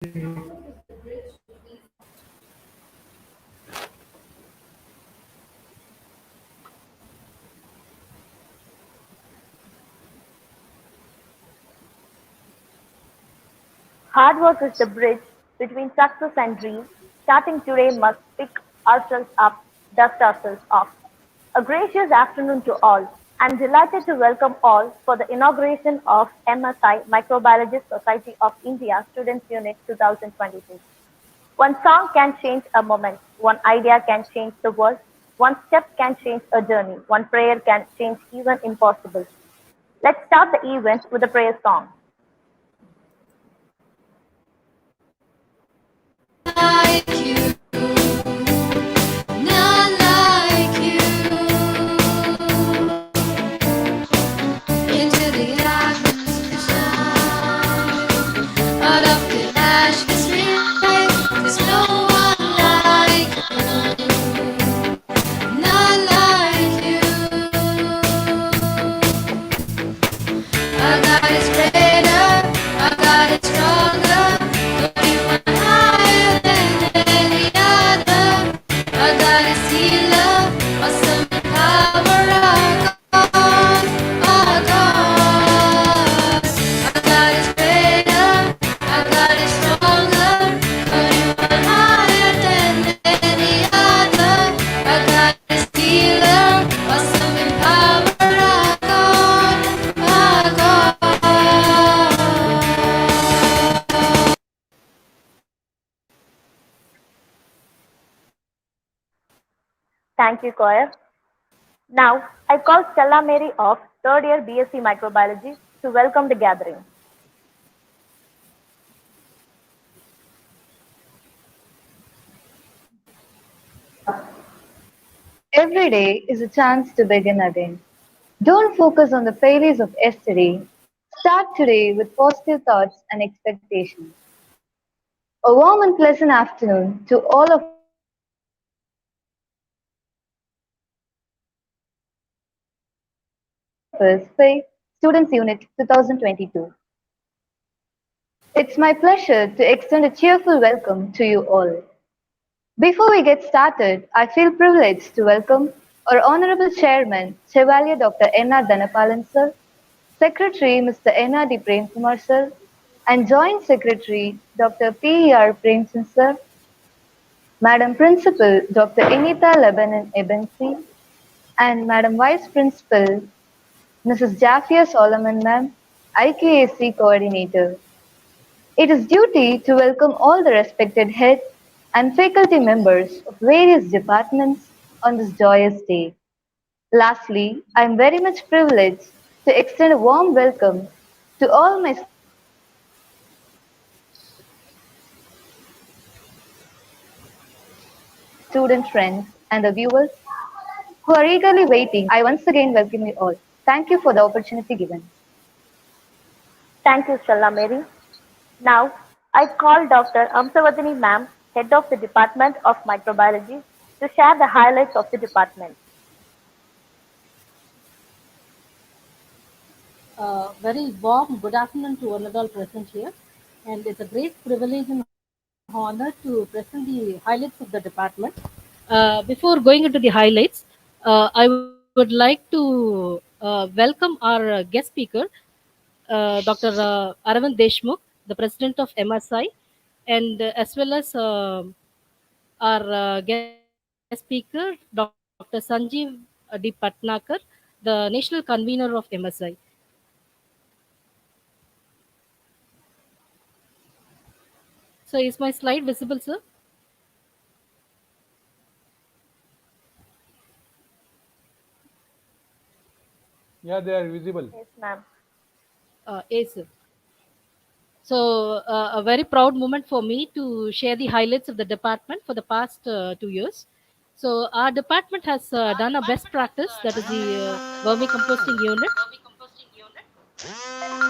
Hard work is the bridge between success and dreams. Starting today must pick ourselves up, dust ourselves off. A gracious afternoon to all. I'm delighted to welcome all for the inauguration of MSI Microbiologist Society of India Students Unit 2026. One song can change a moment, one idea can change the world, one step can change a journey, one prayer can change even impossible. Let's start the event with a prayer song. Like you, not like you. Into the atmosphere, out of the ashes, rise. There's no one like you, not like you. Our God is greater, our God is stronger. You are higher than any other. Our God is healer, awesome in power. Our God. Our God is greater, our God is stronger. You are higher than any other. Our God is healer, awesome in power. Our God. Thank you, choir. Now, I call Stella Mary of third year BSc Microbiology to welcome the gathering. Every day is a chance to begin again. Don't focus on the failures of yesterday. Start today with positive thoughts and expectations. A warm and pleasant afternoon to all of us. Students Unit 2022. It's my pleasure to extend a cheerful welcome to you all. Before we get started, I feel privileged to welcome our Honorable Chairman, Chevalier Dr. N.R. Dhanapalan Sir, Secretary Mr. N.R. D. Premkumar Sir, and Joint Secretary Dr. P.E.R. Premchand Sir, Madam Principal Dr. Inita Lebanon Ebensi, and Madam Vice Principal Mrs. Jafia Solomon Ma'am, IKAC Coordinator. It is duty to welcome all the respected heads and faculty members of various departments on this joyous day. Lastly, I am very much privileged to extend a warm welcome to all my student friends and the viewers who are eagerly waiting. I once again welcome you all. Thank you for the opportunity given. Thank you, Stella Mary. Now, I call Dr. Amsavadini Ma'am, Head of the Department of Microbiology, to share the highlights of the department. Very warm good afternoon to one and all present here. And it's a great privilege and honor to present the highlights of the department. Before going into the highlights, I would like to welcome our guest speaker, Dr. Aravind Deshmukh, the president of MSI, and as well as our guest speaker, Dr. Sanjeev D. Patnakar, the national convener of MSI. So, is my slide visible, sir? Yeah, they are visible. Yes, ma'am. Yes, sir. So, a very proud moment for me to share the highlights of the department for the past 2 years. So, our department has done a best practice, that is the vermicomposting unit,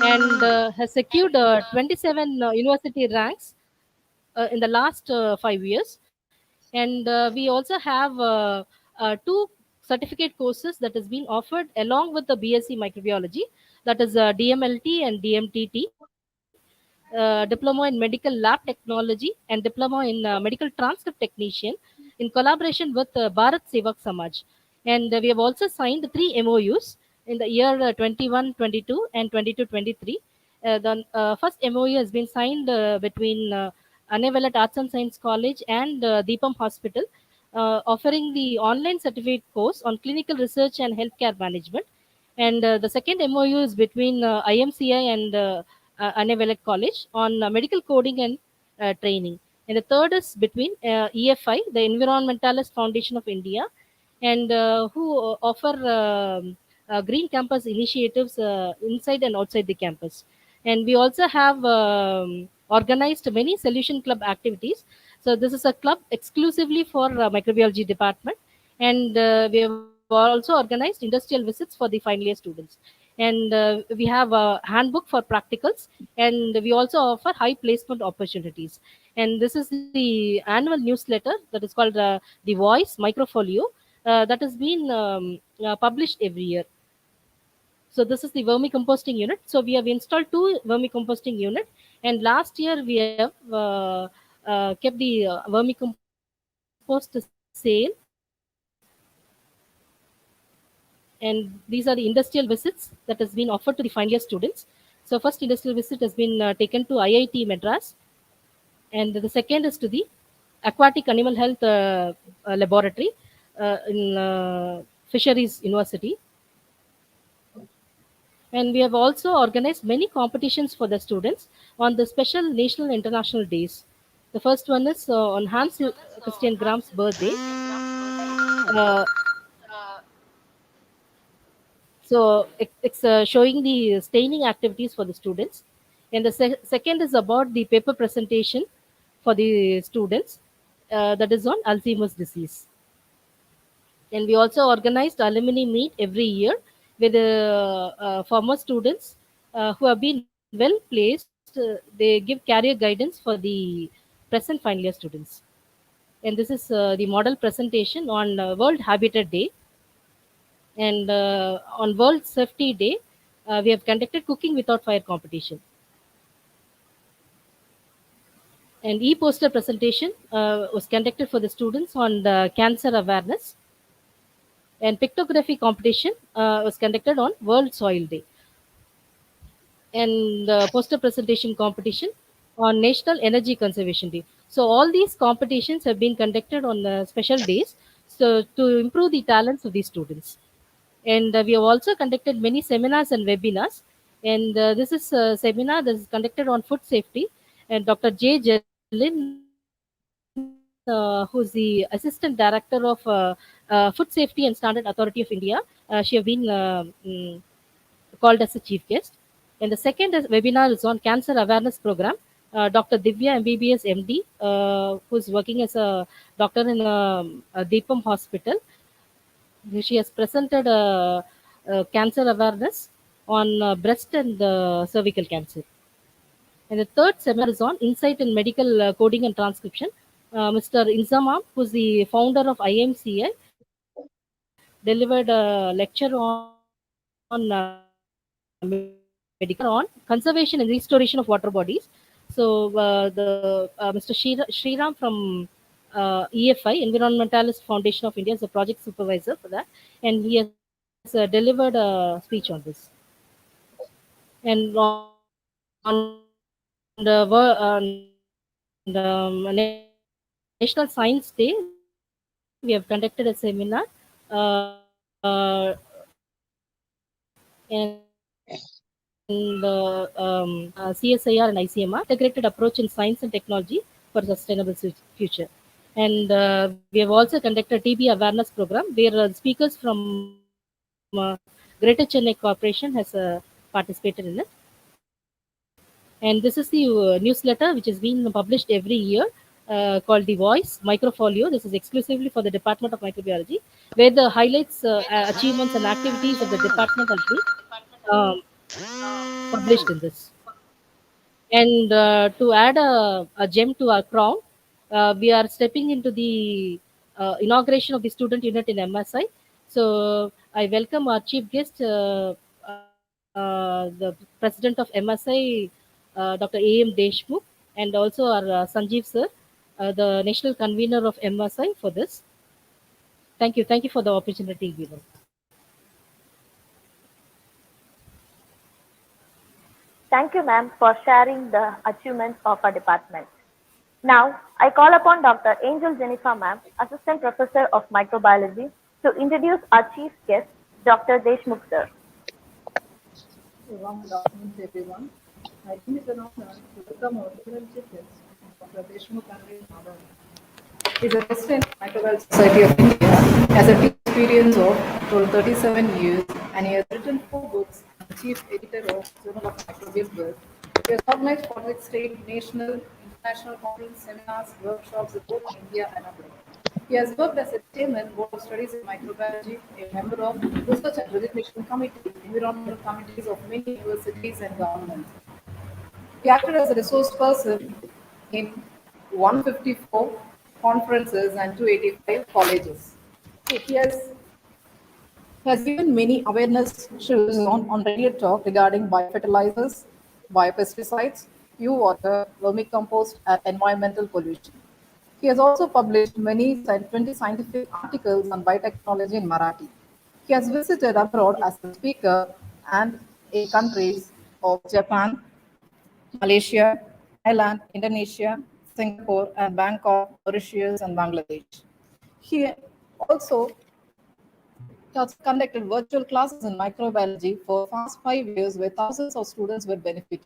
and has secured 27 university ranks in the last 5 years. And we also have two certificate courses that has been offered along with the BSc microbiology, that is DMLT and DMTT. Diploma in Medical Lab Technology, and Diploma in Medical Transcript Technician in collaboration with Bharat Sevak Samaj. And we have also signed three MOUs in the year 21, 22, and 22, 23. The first MOU has been signed between Annevalat Arts and Science College and Deepam Hospital, offering the online certificate course on clinical research and healthcare management. And the second MOU is between IMCI and Annevalat College on medical coding and training. And the third is between EFI, the Environmentalist Foundation of India, and who offer green campus initiatives inside and outside the campus. And we also have organized many solution club activities. So this is a club exclusively for microbiology department, and we have also organized industrial visits for the final year students. And we have a handbook for practicals, and we also offer high placement opportunities. And this is the annual newsletter that is called the Voice Microfolio, that has been published every year. So this is the vermicomposting unit. So we have installed two vermicomposting unit, and last year we have kept the vermicompost sale. And these are the industrial visits that has been offered to the final year students. So first industrial visit has been taken to IIT Madras, and the second is to the Aquatic Animal Health Laboratory in Fisheries University. And we have also organized many competitions for the students on the special national and international days. The first one is on Hans Christian Graham's birthday. Uh, it's showing the staining activities for the students. And the second is about the paper presentation for the students, that is on Alzheimer's disease. And we also organized alumni meet every year with former students who have been well placed. They give career guidance for the present final year students. And this is the model presentation on World Habitat Day. And on World Safety Day, we have conducted cooking without fire competition. And e-poster presentation was conducted for the students on the cancer awareness. And pictography competition was conducted on World Soil Day. And poster presentation competition on National Energy Conservation Day. So all these competitions have been conducted on special days, so to improve the talents of these students. And we have also conducted many seminars and webinars. And this is a seminar that is conducted on food safety. And Dr. J. Jellin, who's the Assistant Director of Food Safety and Standard Authority of India, she have been called as a chief guest. And the second webinar is on Cancer Awareness Program. Dr. Divya MBBS MD, who's working as a doctor in a Deepam Hospital. She has presented cancer awareness on breast and cervical cancer. And the third seminar is on insight in medical coding and transcription. Mr. Inzamam, who's the founder of IMCI, delivered a lecture on medical on conservation and restoration of water bodies. So the Mr. Shriram from EFI, Environmentalist Foundation of India, is a project supervisor for that, and he has delivered a speech on this. And on National Science Day, we have conducted a seminar uh, and CSIR and ICMR, integrated approach in science and technology for sustainable future. And we have also conducted TB awareness program where speakers from Greater Chennai Corporation has participated in it. And this is the newsletter which is being published every year, called the Voice Microfolio. This is exclusively for the Department of Microbiology, where the highlights, achievements, and activities of the department have been um, published in this. And to add a gem to our crown, we are stepping into the inauguration of the student unit in MSI. So I welcome our chief guest, the president of MSI, Dr. A.M. Deshmukh, and also our Sanjeev sir, the national convener of MSI for this. Thank you for the opportunity given. Thank you, ma'am, for sharing the achievements of our department. Now, I call upon Dr. Angel Jennifer, ma'am, Assistant Professor of Microbiology, to introduce our chief guest, Dr. Deshmukh, sir. A warm good afternoon to everyone. I think it's an honor to welcome our student chief guest, Dr. Deshmukh Andrew Madhav. He is a President of Microbial Society of India, has a teaching experience of total 37 years, and he has written 4 books and chief editor of Journal of Microbial Birth. He has organized 46 state, national, international conference, seminars, workshops both in India and abroad. He has worked as a chairman, Board of Studies in Microbiology, a member of Research and Resignation Committee, environmental committees of many universities and governments. He acted as a resource person in 154 conferences and 285 colleges. He has given many awareness shows on radio talk regarding biofertilizers, biopesticides, pure water, vermicompost, and environmental pollution. He has also published many 20 scientific articles on biotechnology in Marathi. He has visited abroad as a speaker and in countries of Japan, Malaysia, Thailand, Indonesia, Singapore, and Bangkok, Mauritius, and Bangladesh. He also he also conducted virtual classes in microbiology for past 5 years where thousands of students were benefited.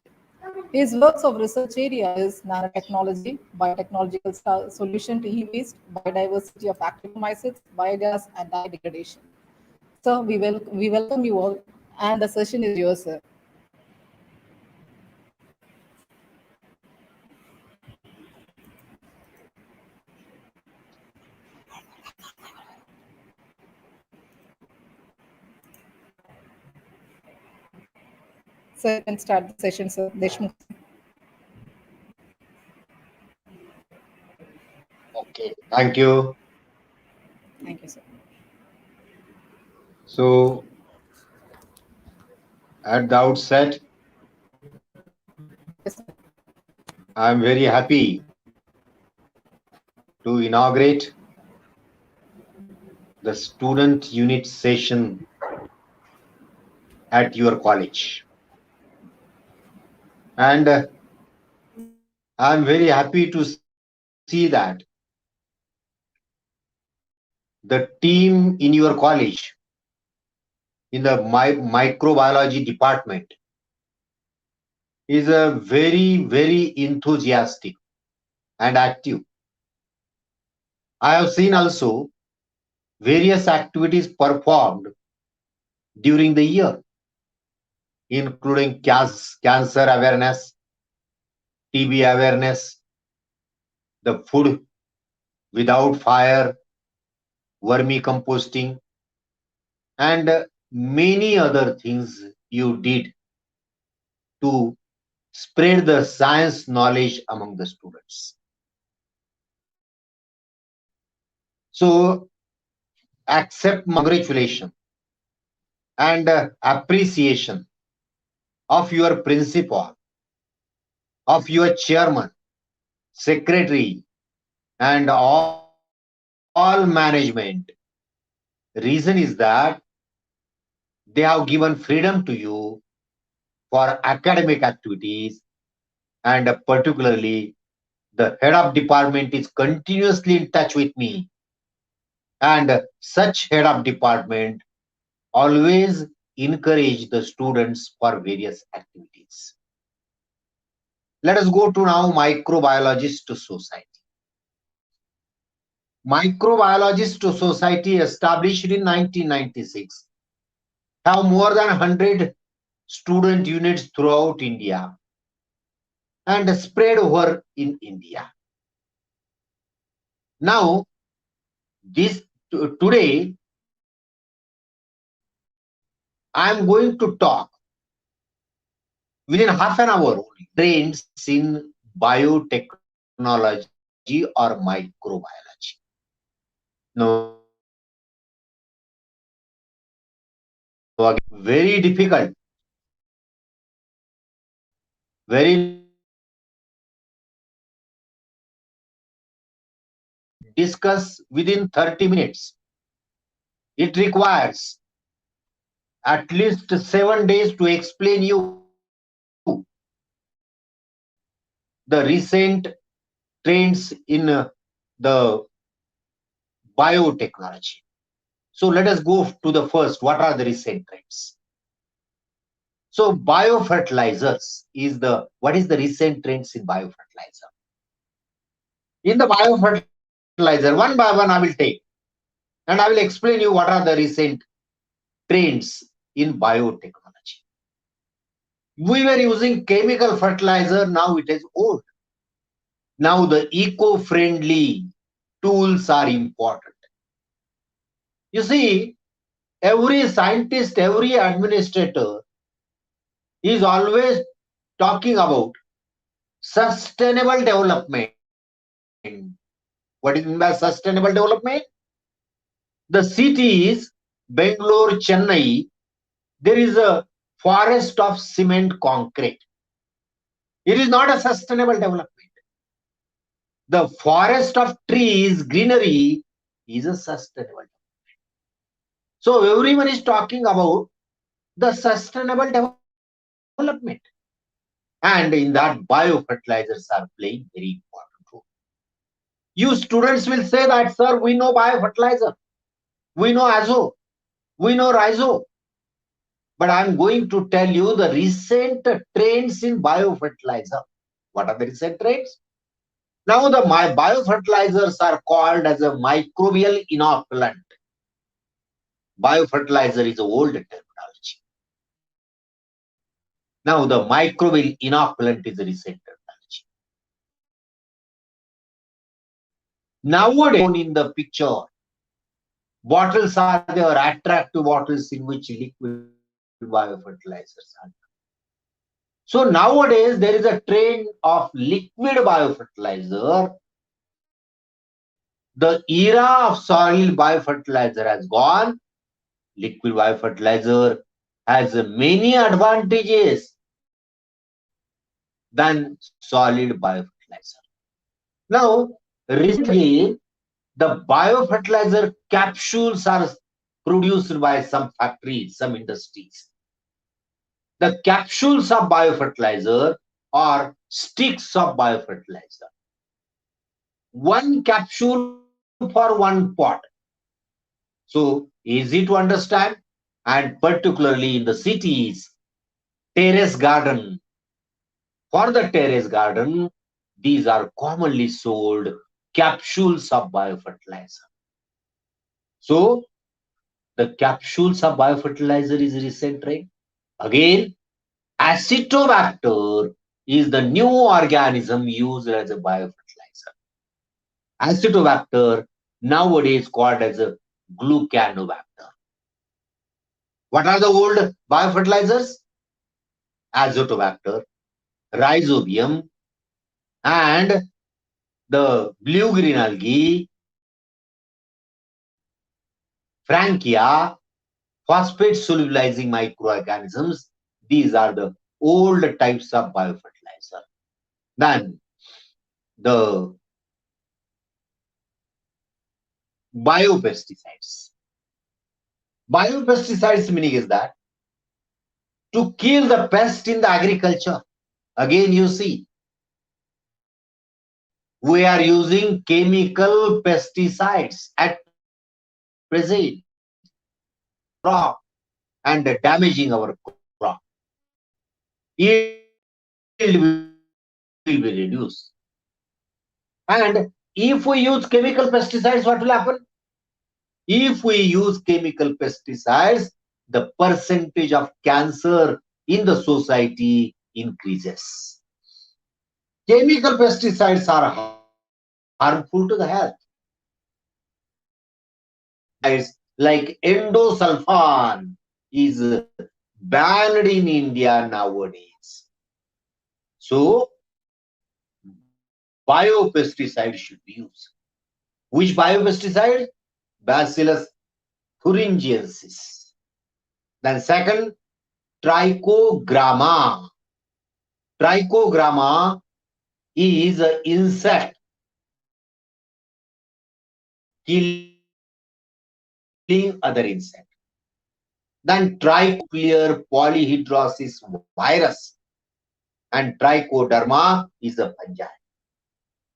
His works of research area is nanotechnology, biotechnological solution to e-waste, biodiversity of actinomycetes, biogas, and dye degradation. So we welcome you all, and the session is yours, sir. Sir, you can start the session, sir. Deshmukh. Okay, thank you. Thank you, sir. So, at the outset, Yes, sir. I'm very happy to inaugurate the student unit session at your college. And I'm very happy to see that the team in your college in the microbiology department is a very enthusiastic and active. I have seen also various activities performed during the year, including cancer awareness, TB awareness, the food without fire, vermicomposting, and many other things you did to spread the science knowledge among the students. So, accept my congratulation and appreciation of your principal, of your chairman, secretary, and all management. Reason is that they have given freedom to you for academic activities, and particularly the head of department is continuously in touch with me, and such head of department always encourage the students for various activities. Let us go to now microbiologist society. Microbiologist society established in 1996 have more than 100 student units throughout India and spread over in India. Now, this today, I am going to talk within half an hour only trends in biotechnology or microbiology. Now, again, very difficult very less time discuss within 30 minutes. It requires at least 7 days to explain you the recent trends in the biotechnology. So let us go to the first. What are the recent trends? So biofertilizers is the what is the recent trends in biofertilizer? In the biofertilizer, one by one I will take and I will explain you what are the recent trends in biotechnology. We were using chemical fertilizer, now it is old. Now the eco-friendly tools are important. You see, every scientist, every administrator is always talking about sustainable development. What is meant by sustainable development? The cities, Bangalore, Chennai, there is a forest of cement concrete. It is not a sustainable development. The forest of trees, greenery is a sustainable. So everyone is talking about the sustainable development. And in that, biofertilizers are playing very important role. You students will say that, sir, we know biofertilizer, we know azo, we know rhizo. But I'm going to tell you the recent trends in biofertilizer. What are the recent trends? Now the biofertilizers are called as a microbial inoculant. Biofertilizer is an old terminology. Now the microbial inoculant is a recent terminology. Nowadays, shown in the picture, bottles are there, attractive bottles in which liquid biofertilizers are. So nowadays there is a trend of liquid biofertilizer. The era of soil biofertilizer has gone. Liquid biofertilizer has many advantages than solid biofertilizer. Now, recently, the biofertilizer capsules are produced by some factories, some industries. The capsules of biofertilizer or sticks of biofertilizer. One capsule for one pot. So easy to understand, and particularly in the cities, terrace garden. For the terrace garden, these are commonly sold capsules of biofertilizer. So the capsules of biofertilizer is a recent trend. Again, acetobacter is the new organism used as a biofertilizer. Acetobacter nowadays called as a glucanobacter. What are the old biofertilizers? Azotobacter, rhizobium, and the blue-green algae, Frankia, phosphate solubilizing microorganisms. These are the old types of biofertilizer. Then the biopesticides. Biopesticides meaning is that to kill the pest in the agriculture. Again, you see, we are using chemical pesticides at present, crop, and damaging our crop. Yield will be reduced. And if we use chemical pesticides, what will happen? If we use chemical pesticides, the percentage of cancer in the society increases. Chemical pesticides are harmful to the health. Pesticides like endosulfan is banned in India nowadays. So, biopesticide should be used. Which biopesticide? Bacillus thuringiensis. Then second, trichogramma. Trichogramma is an insect killing other insect. Then trichonuclear polyhedrosis virus and trichoderma is a fungi.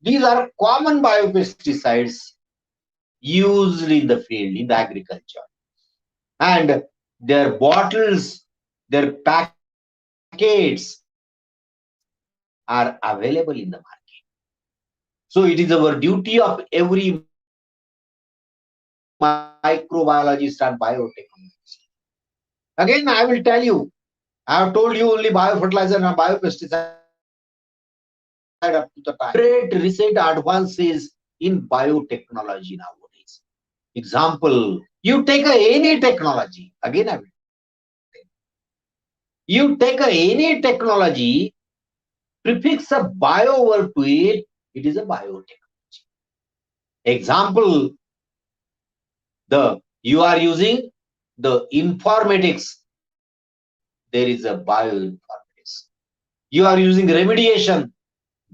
These are common biopesticides used in the field, in the agriculture. And their bottles, their packets are available in the market. So it is our duty of every microbiologist and biotechnologist. Again, I will tell you, I have told you only biofertilizer and biopesticide up to the time. There are great recent advances in biotechnology nowadays. Example, you take any technology, again I will tell. You take any technology, prefix a bio word to it is a biotechnology. Example, the you are using the informatics, there is a bioinformatics. You are using remediation,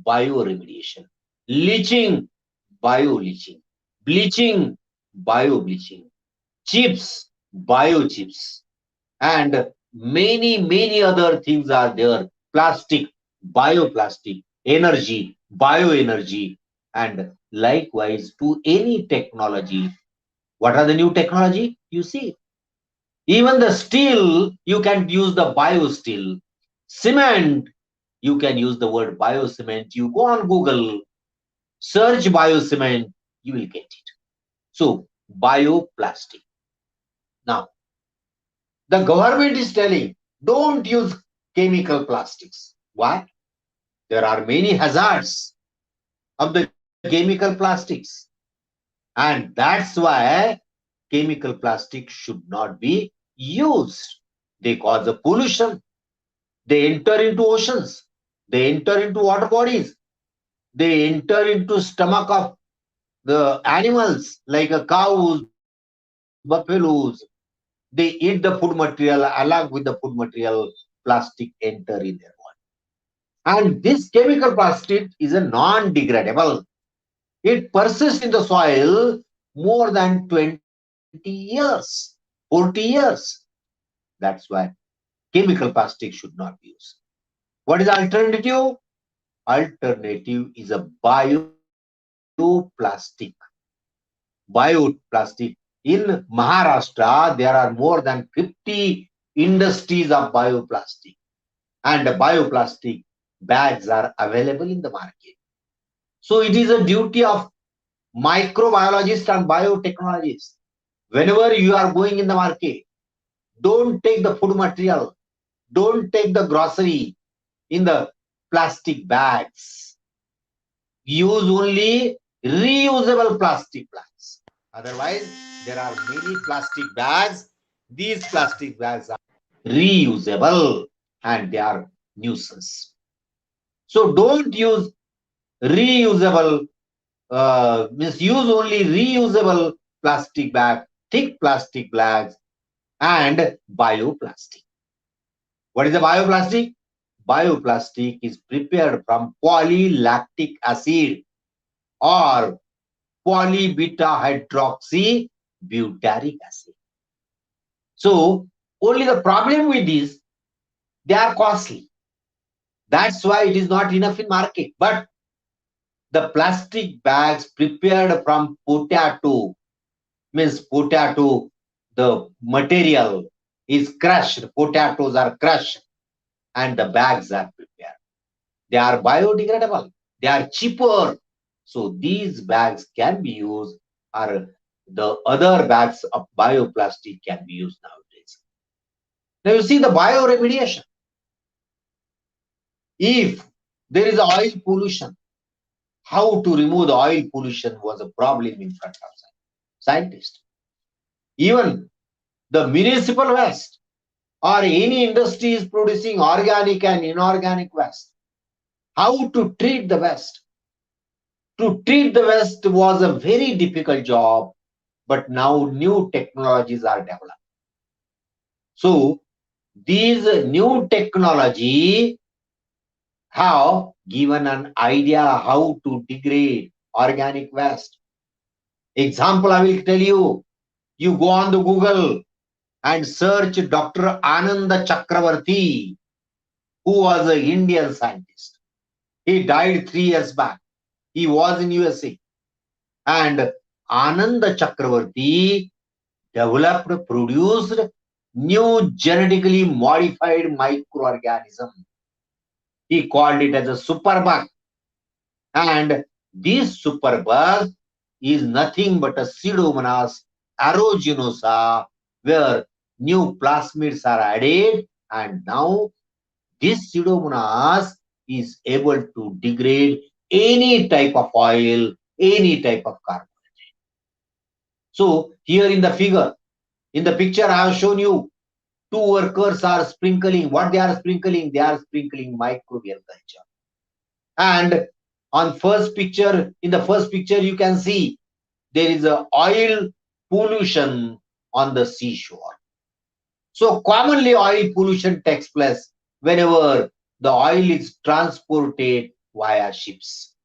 bioremediation. Leaching, bio-leaching. Bleaching, bio-bleaching. Chips, biochips. And many other things are there. Plastic, bioplastic. Energy, bioenergy. And likewise to any technology. What are the new technology? You see, even the steel, you can use the bio steel. Cement, you can use the word bio cement. You go on Google, search bio cement, you will get it. So, bioplastic. Now, the government is telling, don't use chemical plastics. Why? There are many hazards of the chemical plastics. And that's why chemical plastic should not be used. They cause a pollution. They enter into oceans. They enter into water bodies. They enter into stomach of the animals like cows, buffaloes. They eat the food material, along with the food material, plastic enter in their body. And this chemical plastic is a non-degradable. It persists in the soil more than 20 years, 40 years. That's why chemical plastic should not be used. What is the alternative? Alternative is a bioplastic. In Maharashtra, there are more than 50 industries of bioplastic, and the bioplastic bags are available in the market. So it is a duty of microbiologists and biotechnologists. Whenever you are going in the market, don't take the food material, don't take the grocery in the plastic bags. Use only reusable plastic bags. Otherwise, there are many plastic bags. These plastic bags are reusable and they are nuisance. So don't use reusable, means use only reusable plastic bag, thick plastic bags and bioplastic. What is a bioplastic? Bioplastic is prepared from polylactic acid or polybeta hydroxy butyric acid. So only the problem with this, they are costly. That's why it is not enough in market. But the plastic bags prepared from potato, means potato, the material is crushed, potatoes are crushed and the bags are prepared. They are biodegradable, they are cheaper. So these bags can be used, or the other bags of bioplastic can be used nowadays. Now you see the bioremediation. If there is oil pollution, how to remove the oil pollution was a problem in front of scientists. Even the municipal waste or any industry is producing organic and inorganic waste. How to treat the waste? To treat the waste was a very difficult job, but now new technologies are developed. So these new technology have given an idea how to degrade organic waste. Example, I will tell you. You go on the Google and search Dr. Ananda Chakravarti, who was an Indian scientist. He died 3 years back. He was in USA. And Ananda Chakravarti developed, produced new genetically modified microorganism. He called it as a superbug. And this superbug is nothing but a Pseudomonas aeruginosa, where new plasmids are added, and now this Pseudomonas is able to degrade any type of oil, any type of carbon. So here in the picture I have shown you, two workers are sprinkling. What they are sprinkling? They are sprinkling microbial culture. And on first picture, in the first picture, you can see there is a oil pollution on the seashore. So commonly oil pollution takes place whenever the oil is transported via ships.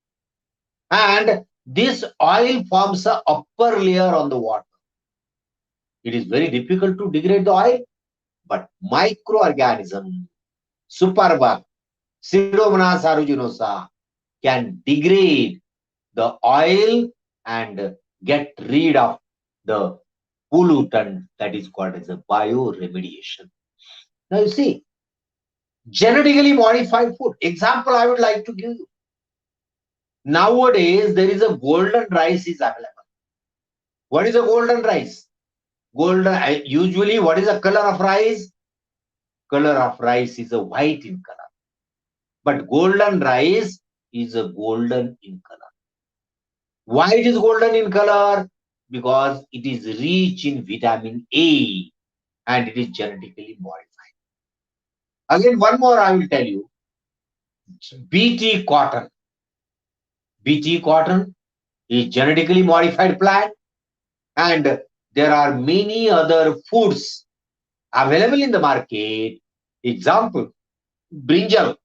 And this oil forms a upper layer on the water. It is very difficult to degrade the oil, but microorganism, superbug, Pseudomonas aeruginosa, can degrade the oil and get rid of the pollutant, that is called as a bioremediation. Now you see, genetically modified food. Example I would like to give you. Nowadays, there is a golden rice is available. What is a golden rice? Usually, what is the color of rice? Color of rice is a white in color. But golden rice is a golden in color. Why it is golden in color? Because it is rich in vitamin A and it is genetically modified. Again, one more I will tell you. BT cotton. BT cotton is genetically modified plant, and there are many other foods available in the market. Example, brinjal,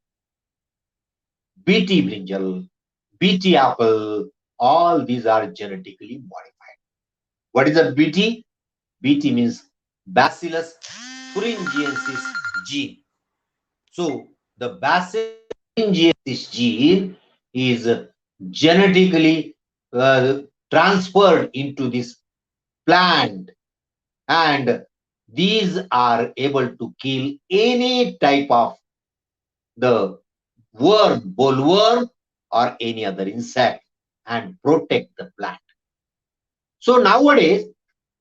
BT brinjal, BT apple, all these are genetically modified. What is a BT? BT means Bacillus thuringiensis gene. So the Bacillus thuringiensis gene is genetically transferred into this plant, and these are able to kill any type of the worm, bollworm, or any other insect and protect the plant. So nowadays,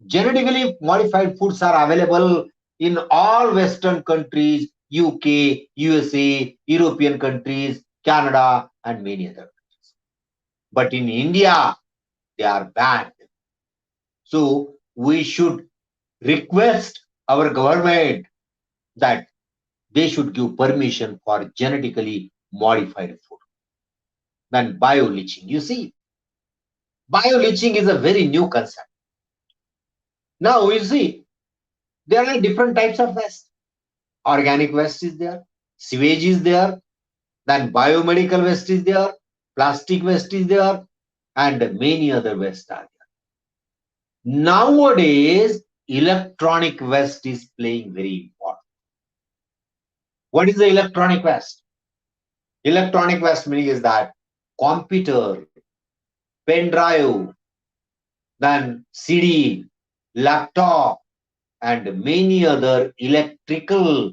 genetically modified foods are available in all Western countries, UK, USA, European countries, Canada, and many other countries. But in India, they are banned. So we should request our government that they should give permission for genetically modified food. Then bioleaching. You see, bioleaching is a very new concept. Now you see, there are different types of waste. Organic waste is there, sewage is there, then biomedical waste is there, plastic waste is there, and many other waste are there. Nowadays, electronic waste is playing very important. What is the electronic waste? Electronic waste meaning is that computer, pen drive, then CD, laptop, and many other electrical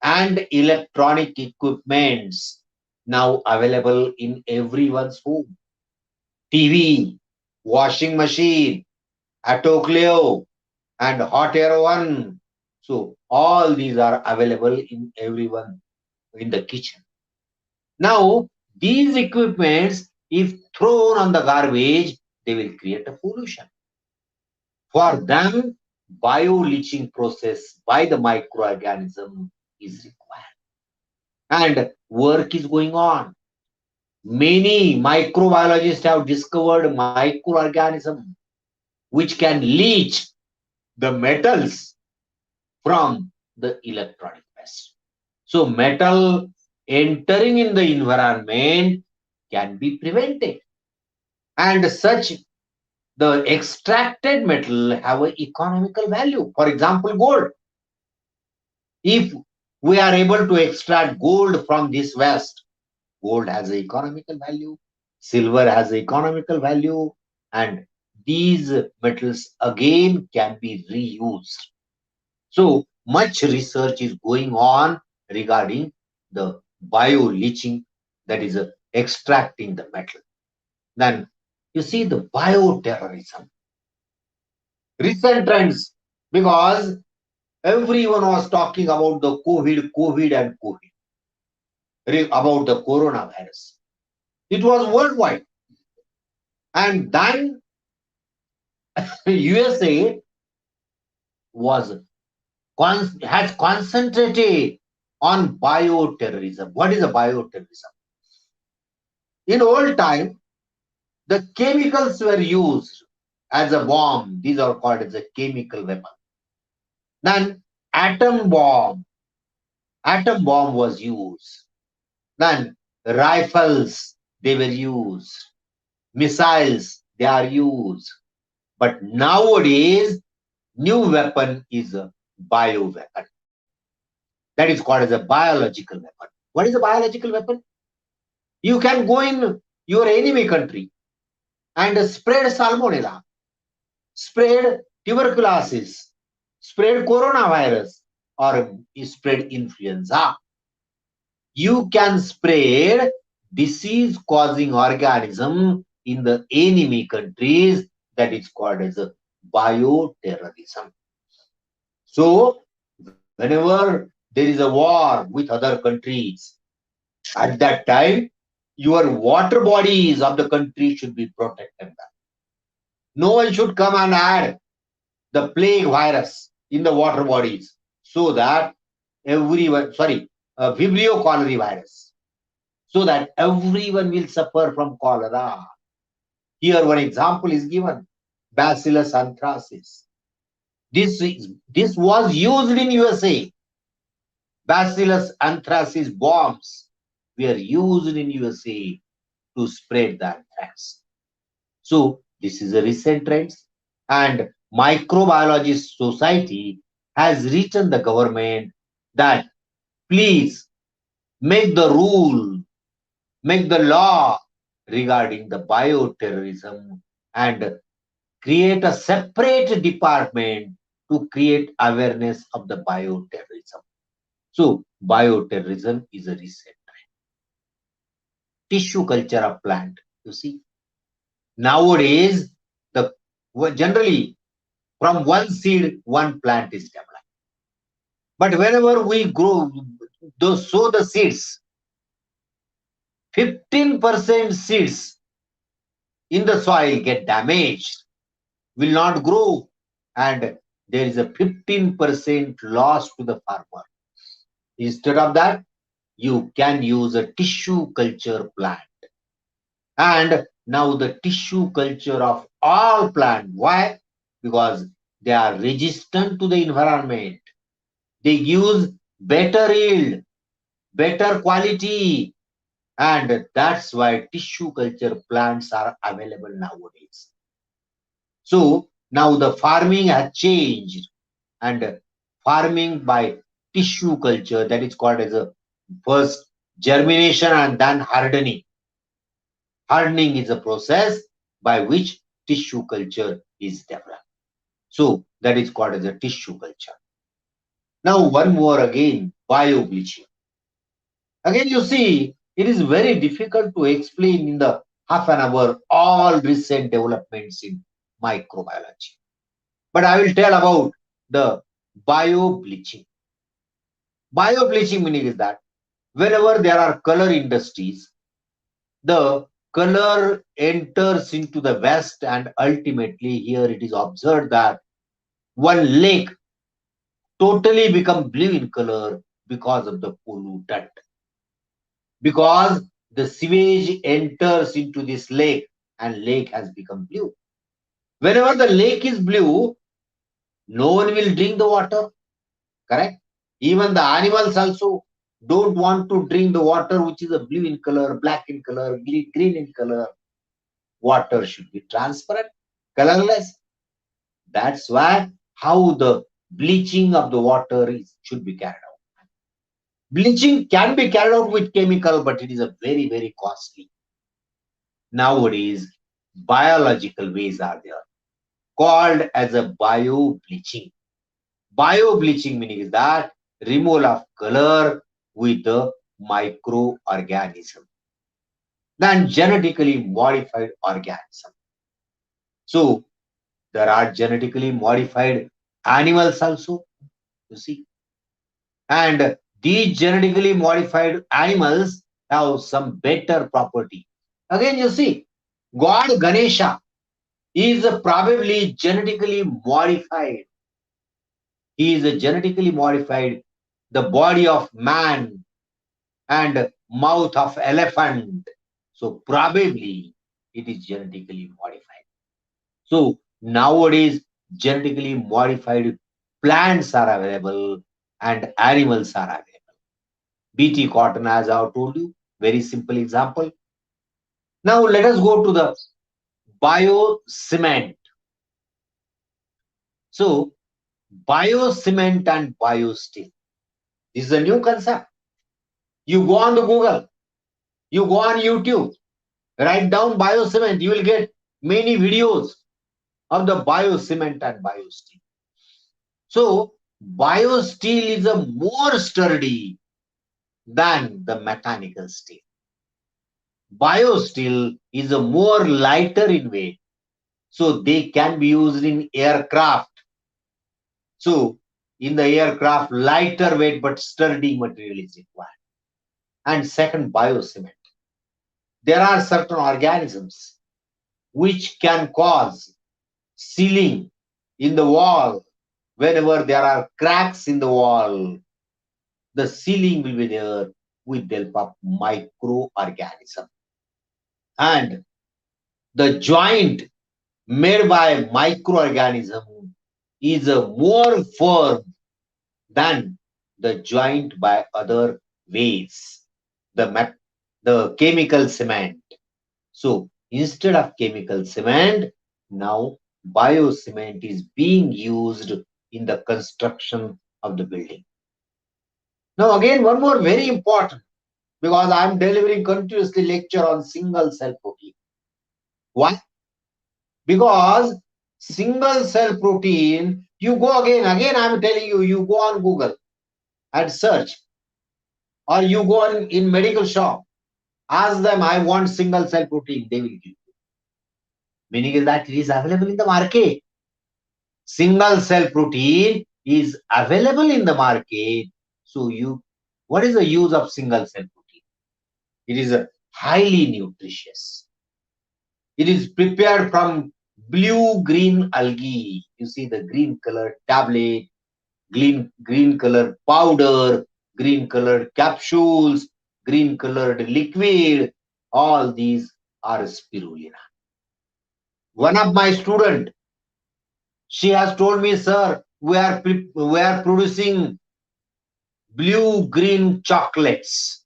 and electronic equipments now available in everyone's home. TV, washing machine, autoclave, and hot air oven. So all these are available in everyone in the kitchen. Now, these equipments, if thrown on the garbage, they will create a pollution. For them, bioleaching process by the microorganism is required. And work is going on. Many microbiologists have discovered microorganisms which can leach the metals from the electronic waste. So metal entering in the environment can be prevented. And such the extracted metal have an economical value. For example, gold. If we are able to extract gold from this waste, gold has an economical value, silver has an economical value, and these metals again can be reused. So much research is going on regarding the bio leaching, that is extracting the metal. Then you see the bioterrorism, recent trends, because everyone was talking about the COVID, about the coronavirus. It was worldwide. And then USA was has concentrated on bioterrorism. What is a bioterrorism? In old time, the chemicals were used as a bomb. These are called as a chemical weapon. Then atom bomb was used. Then rifles, they were used. Missiles, they are used. But nowadays, new weapon is a bio weapon. That is called as a biological weapon. What is a biological weapon? You can go in your enemy country and spread salmonella, spread tuberculosis, spread coronavirus, or spread influenza. You can spread disease causing organism in the enemy countries, that is called as a bioterrorism. So whenever there is a war with other countries, at that time your water bodies of the country should be protected. No one should come and add the plague virus in the water bodies, so that everyone, Vibrio cholerae virus, so that everyone will suffer from cholera. Here one example is given, Bacillus anthracis. This was used in USA. Bacillus anthracis bombs were used in USA to spread the anthrax. So this is a recent trend, and Microbiologist Society has written the government that please make the rule, make the law regarding the bioterrorism, and create a separate department to create awareness of the bioterrorism. So bioterrorism is a recent trend. Tissue culture of plant. You see, nowadays the generally from one seed one plant is developed. But whenever we grow, sow the seeds, 15% seeds in the soil get damaged, will not grow, and there is a 15% loss to the farmer. Instead of that, you can use a tissue culture plant. And now the tissue culture of all plant. Why? Because they are resistant to the environment. They use better yield, better quality, and that's why tissue culture plants are available nowadays. So now the farming has changed, and farming by tissue culture, that is called as a first germination and then hardening. Hardening is a process by which tissue culture is developed. So that is called as a tissue culture. Now one more again, biobleaching. Again you see, it is very difficult to explain in the half an hour all recent developments in microbiology. But I will tell about the biobleaching. Biobleaching meaning is that whenever there are color industries, the color enters into the waste, and ultimately here it is observed that one lake totally become blue in color because of the pollutant. Because the sewage enters into this lake and lake has become blue. Whenever the lake is blue, no one will drink the water, correct? Even the animals also, don't want to drink the water which is a blue in color, black in color, green in color. Water should be transparent, colorless. That's why how the bleaching of the water should be carried out. Bleaching can be carried out with chemical, but it is a very, very costly. Nowadays, biological ways are there, called as a bio bleaching. Bio bleaching meaning is that removal of color with the microorganism, then genetically modified organism. So there are genetically modified animals also, you see. And these genetically modified animals have some better property. Again, you see, God Ganesha is probably genetically modified. He is genetically modified. The body of man and mouth of elephant. So probably it is genetically modified. So nowadays, genetically modified plants are available and animals are available. BT cotton, as I have told you, very simple example. Now let us go to the bio cement. So bio cement and bio steel. This is a new concept. You go on the Google, you go on YouTube, write down bio cement, you will get many videos of the bio cement and bio steel. So bio steel is a more sturdy than the mechanical steel. Bio steel is a more lighter in weight, so they can be used in aircraft. So in the aircraft, lighter weight but sturdy material is required. And second, bio cement. There are certain organisms which can cause sealing in the wall. Whenever there are cracks in the wall, the sealing will be there with the help of microorganism. And the joint made by microorganism is more firm than the joint by other ways, the chemical cement. So instead of chemical cement, now bio cement is being used in the construction of the building. Now again, one more very important, because I am delivering continuously lecture on single cell protein. Why? Because single cell protein, you go again I am telling you, you go on Google and search, or you go on in medical shop, ask them, I want single cell protein, they will give you. Meaning is that it is available in the market. Single cell protein is available in the market. So what is the use of single cell protein? It is highly nutritious. It is prepared from blue-green algae. You see the green colored tablet, green colored powder, green colored capsules, green colored liquid. All these are spirulina. One of my student, she has told me, sir, we are producing blue-green chocolates.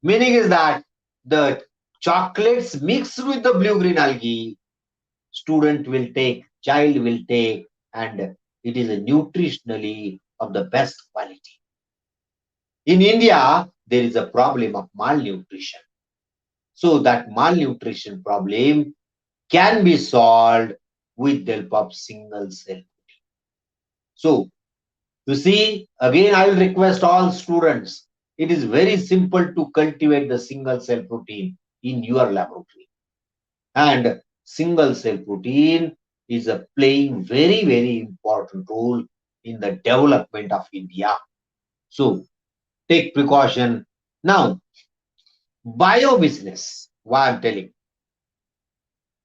Meaning is that the chocolates mixed with the blue-green algae, child will take, and it is nutritionally of the best quality. In India, there is a problem of malnutrition. So that malnutrition problem can be solved with the help of single cell protein. So you see, again, I will request all students, it is very simple to cultivate the single cell protein in your laboratory. And single cell protein is playing very, very important role in the development of India. So take precaution. Now, bio business, why I'm telling.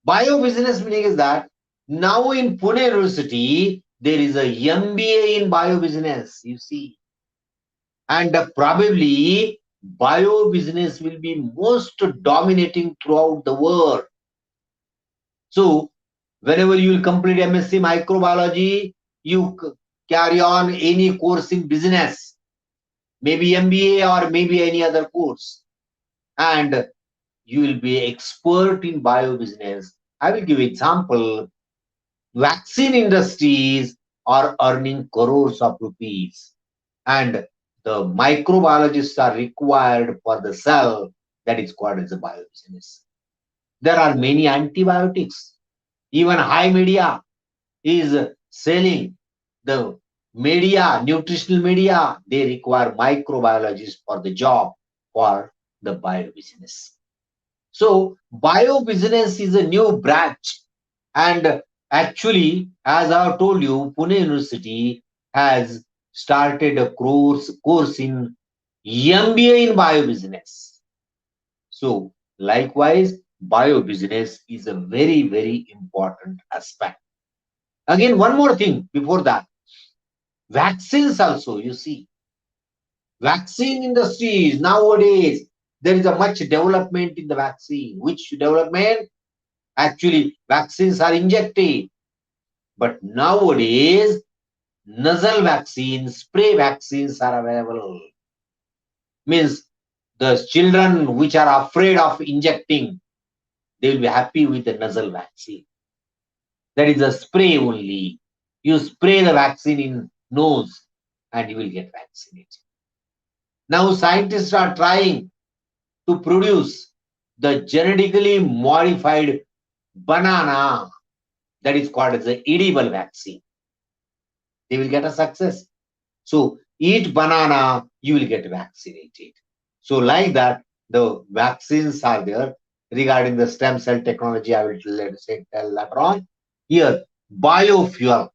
Bio business meaning is that now in Pune University, there is a MBA in bio business, you see. And probably bio business will be most dominating throughout the world. So whenever you will complete MSc microbiology, you carry on any course in business. maybe MBA or maybe any other course, and you will be expert in bio business. I will give example. Vaccine industries are earning crores of rupees, and the microbiologists are required for the cell that is called as a bio business. There are many antibiotics. Even high media is selling the media, nutritional media. They require microbiologists for the job for the bio business. So bio business is a new branch, and actually, as I have told you, Pune University has started a course in MBA in bio business. So likewise, bio business is a very, very important aspect. Again, one more thing before that, vaccines also, you see, vaccine industries nowadays, there is a much development in the vaccine. Which development? Actually, vaccines are injected, but nowadays, nasal vaccines, spray vaccines are available. Means the children which are afraid of injecting, they will be happy with the nasal vaccine. That is a spray only. You spray the vaccine in nose and you will get vaccinated. Now scientists are trying to produce the genetically modified banana that is called as the edible vaccine. They will get a success. So eat banana, you will get vaccinated. So like that, the vaccines are there. Regarding the stem cell technology, I will tell later on. Here, biofuel.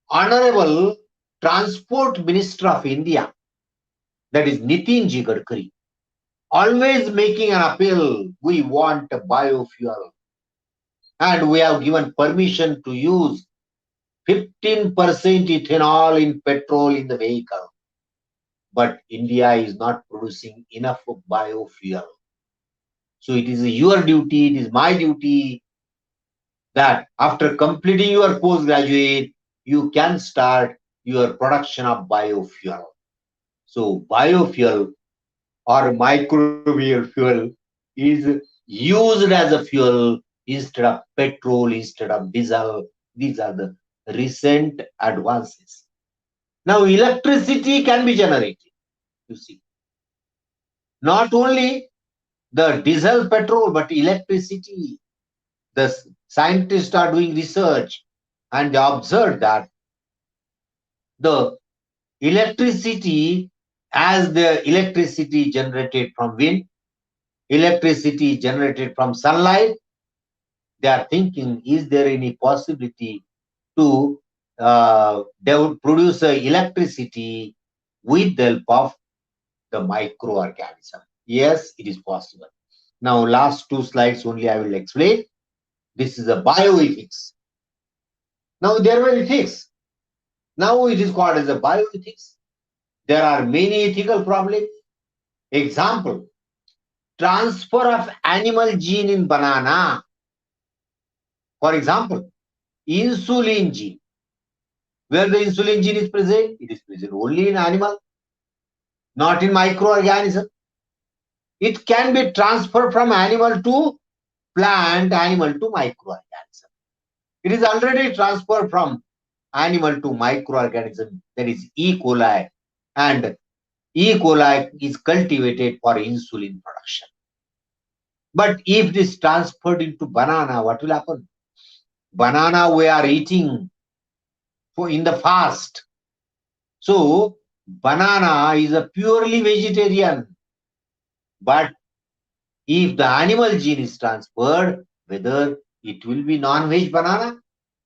Honorable Transport Minister of India, that is Nitin Ji Gadkari, always making an appeal, we want a biofuel. And we have given permission to use 15% ethanol in petrol in the vehicle. But India is not producing enough of biofuel. So it is your duty, it is my duty that after completing your postgraduate, you can start your production of biofuel. So biofuel or microbial fuel is used as a fuel instead of petrol, instead of diesel. These are the recent advances. Now electricity can be generated, you see. Not only the diesel, petrol, but electricity. The scientists are doing research and they observed that the electricity, as the electricity generated from wind, electricity generated from sunlight, they are thinking, is there any possibility to they would produce electricity with the help of the microorganism? Yes, it is possible. Now, last two slides only I will explain. This is a bioethics. Now, there were ethics. Now it is called as a bioethics. There are many ethical problems. Example, transfer of animal gene in banana. For example, insulin gene. Where the insulin gene is present? It is present only in animal, not in microorganism. It can be transferred from animal to plant, animal to microorganism. It is already transferred from animal to microorganism, that is E. coli, and E. coli is cultivated for insulin production. But if this transferred into banana, what will happen? Banana we are eating in the fast. So banana is a purely vegetarian. But if the animal gene is transferred, whether it will be non-veg banana,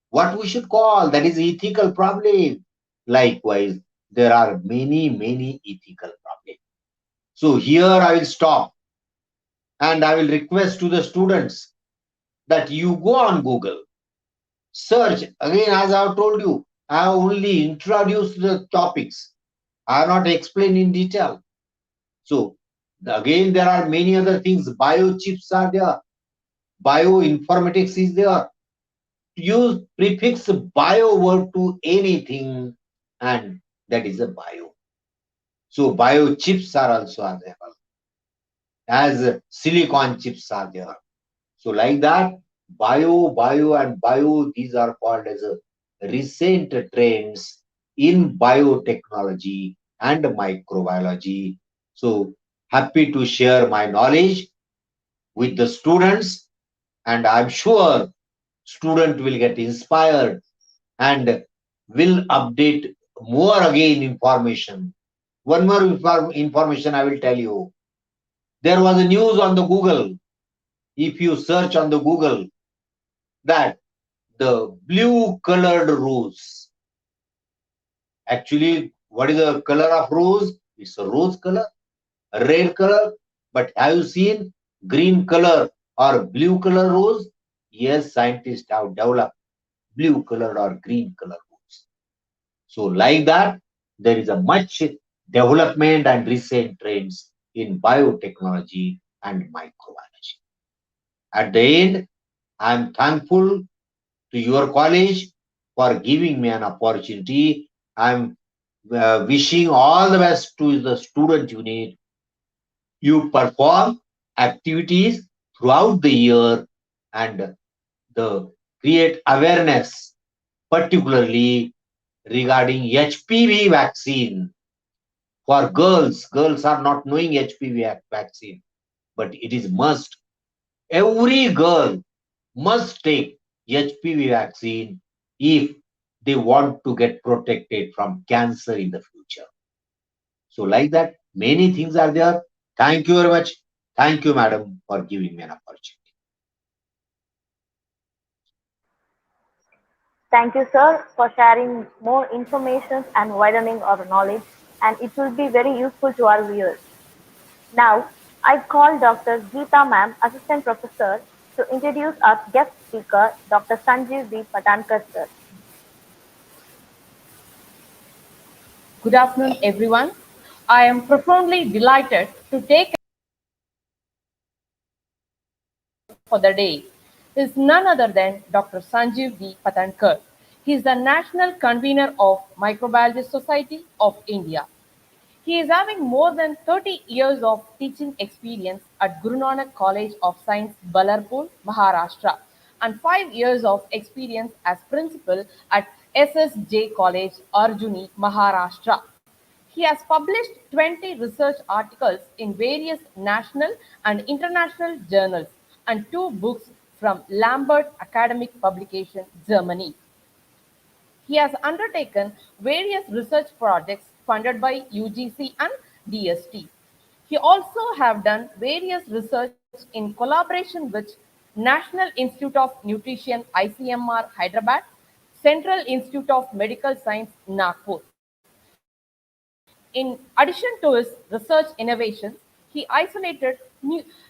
what we should call, that is ethical problem. Likewise, there are many, many ethical problems. So here I will stop and I will request to the students that you go on Google, search. Again, as I have told you, I have only introduced the topics. I have not explained in detail. So again, there are many other things. Biochips are there. Bioinformatics is there. Use prefix bio word to anything, and that is a bio. So biochips are also available, as silicon chips are there. So like that, bio, and bio, these are called as a recent trends in biotechnology and microbiology. So happy to share my knowledge with the students, and I'm sure student will get inspired and will update more again information. One more information I will tell you. There was a news on the Google. If you search on the Google that the blue colored rose, actually, what is the color of rose? It's a rose color, a red color. But have you seen green color or blue color rose? Yes, scientists have developed blue color or green color rose. So, like that, there is a much development and recent trends in biotechnology and microbiology. At the end, I am thankful to your college for giving me an opportunity. I'm wishing all the best to the student unit. You perform activities throughout the year and the create awareness, particularly regarding HPV vaccine for girls. Girls are not knowing HPV vaccine, but it is must. Every girl must take HPV vaccine if they want to get protected from cancer in the future. So, like that, many things are there. Thank you very much. Thank you, madam, for giving me an opportunity. Thank you, sir, for sharing more information and widening our knowledge, and it will be very useful to our viewers. Now, I call Dr. Geeta Ma'am, Assistant Professor, to introduce our guest speaker, Dr. Sanjeev V. Patankar, sir. Good afternoon, everyone. I am profoundly delighted to take for the day is none other than Dr. Sanjeev V. Patankar. He is the National Convener of Microbiology Society of India. He is having more than 30 years of teaching experience at Guru Nanak College of Science, Balarpur, Maharashtra, and 5 years of experience as principal at SSJ College, Arjuni, Maharashtra. He has published 20 research articles in various national and international journals and 2 books from Lambert Academic Publication, Germany. He has undertaken various research projects funded by UGC and DST. He also have done various research in collaboration with National Institute of Nutrition ICMR Hyderabad, Central Institute of Medical Science Nagpur. In addition to his research innovations, he isolated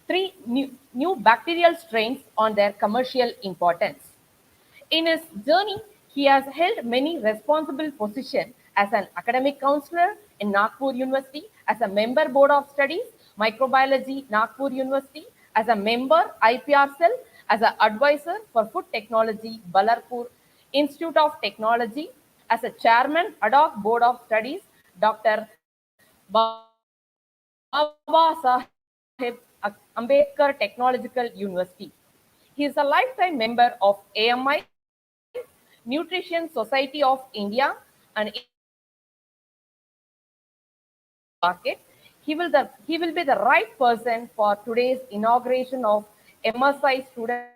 three new bacterial strains on their commercial importance. In his journey, he has held many responsible positions as an academic counselor in Nagpur University, as a member board of studies, microbiology, Nagpur University, as a member IPR cell, as an advisor for food technology, Balarpur Institute of Technology, as a chairman ad hoc board of studies, Dr. Baba Saheb Ambedkar Technological University. He is a lifetime member of AMI, Nutrition Society of India, and International Institute of Nutrition ICMR. He will be the right person for today's inauguration of MSI Student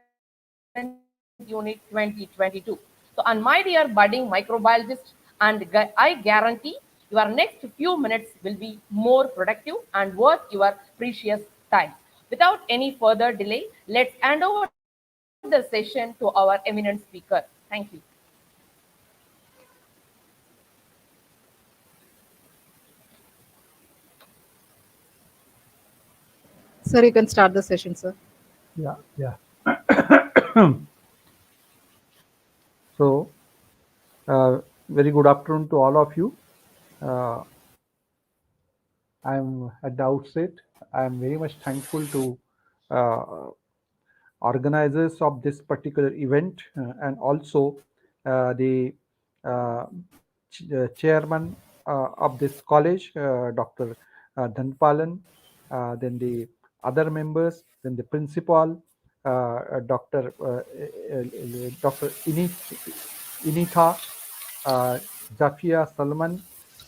Unit 2022. So, and my dear budding microbiologist, and I guarantee your next few minutes will be more productive and worth your precious time. Without any further delay, let's hand over the session to our eminent speaker. Thank you. Sir, you can start the session, sir. Yeah, yeah. So, very good afternoon to all of you. Uh, I'm at the outset. I'm very much thankful to uh, organizers of this particular event and also the chairman of this college, Dr. Dhanpalan, then the other members, then the principal, Dr. Initha, uh, Jafia Salman,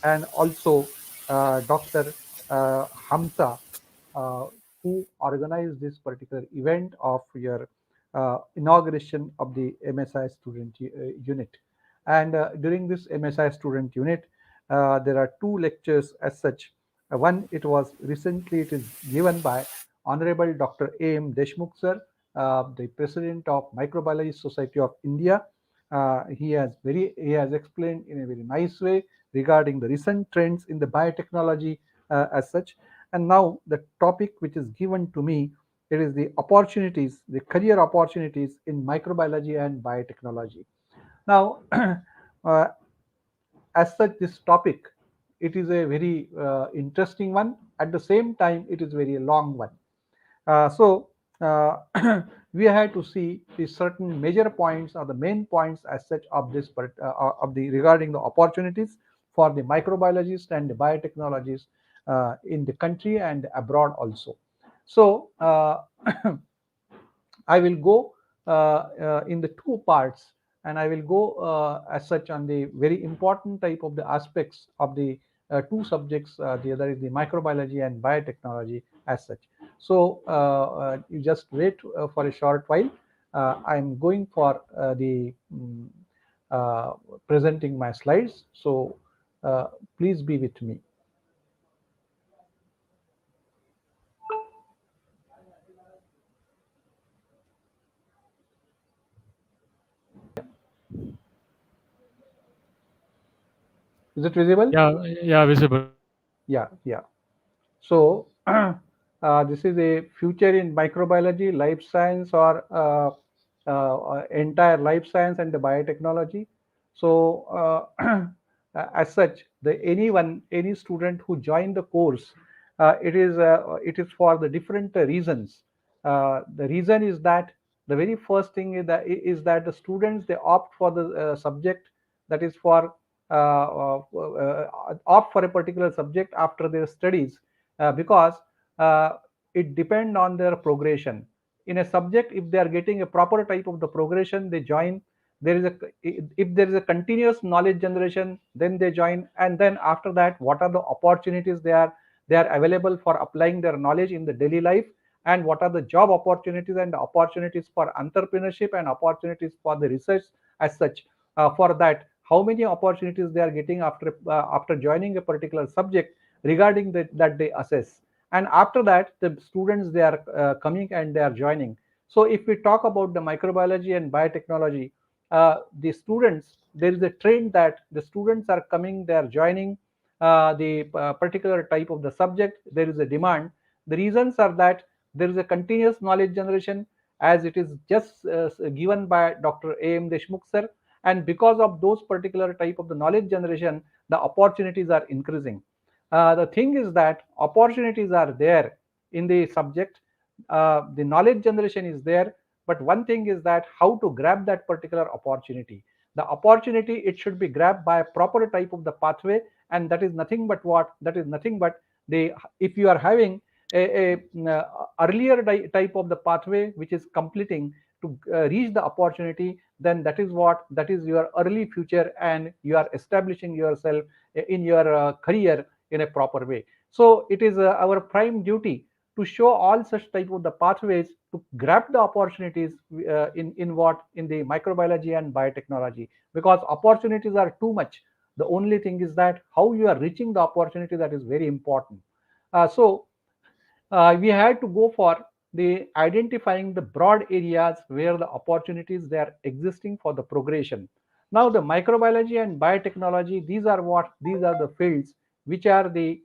and also Dr. Hamza, uh, who organized this particular event of your inauguration of the MSI student unit. And during this MSI student unit, there are two lectures as such. One, it was recently it is given by Honorable Dr. A.M. Deshmukh sir, the President of Microbiology Society of India. He has explained in a very nice way regarding the recent trends in the biotechnology as such. And now the topic which is given to me, it is the opportunities, the career opportunities in microbiology and biotechnology. Now, uh, as such, this topic, it is a very interesting one. At the same time, it is very long one. So uh, we have to see the certain major points or the main points as such of this of the regarding the opportunities for the microbiologists and the biotechnologists in the country and abroad also. So I will go in the two parts, and I will go as such on the very important type of the aspects of the two subjects. The other is the microbiology and biotechnology as such. So you just wait for a short while. I'm going for the uh, presenting my slides. So please be with me. Is it visible? Yeah, visible. Yeah, yeah. So, this is a future in microbiology, life science, or entire life science and the biotechnology. So, as such, the anyone, any student who join the course, it is for the different reasons. The reason is that the very first thing is that the students they opt for the subject, that is for opt for a particular subject after their studies, because uh, it depend on their progression in a subject. If they are getting a proper type of the progression, they join. There is a If there is a continuous knowledge generation, then they join. And then after that, what are the opportunities they are available for applying their knowledge in the daily life, and what are the job opportunities and opportunities for entrepreneurship and opportunities for the research as such. For that, how many opportunities they are getting after joining a particular subject, regarding that they assess. And after that, the students they are coming and they are joining. So if we talk about the microbiology and biotechnology, the students, there is a trend that the students are coming, they are joining the particular type of the subject. There is a demand. The reasons are that there is a continuous knowledge generation, as it is just given by Dr. A.M. Deshmukh sir. And because of those particular type of the knowledge generation, the opportunities are increasing. The thing is that opportunities are there in the subject, the knowledge generation is there, but one thing is that how to grab that particular opportunity. The opportunity, it should be grabbed by a proper type of the pathway, and that is nothing but what, that is nothing but the, if you are having a earlier type of the pathway which is completing to reach the opportunity, then that is what, that is your early future, and you are establishing yourself in your career in a proper way. So it is our prime duty to show all such type of the pathways to grab the opportunities in what, in the microbiology and biotechnology, because opportunities are too much. The only thing is that how you are reaching the opportunity, that is very important. So we had to go for the identifying the broad areas where the opportunities they are existing for the progression. Now the microbiology and biotechnology, these are what, these are the fields which are the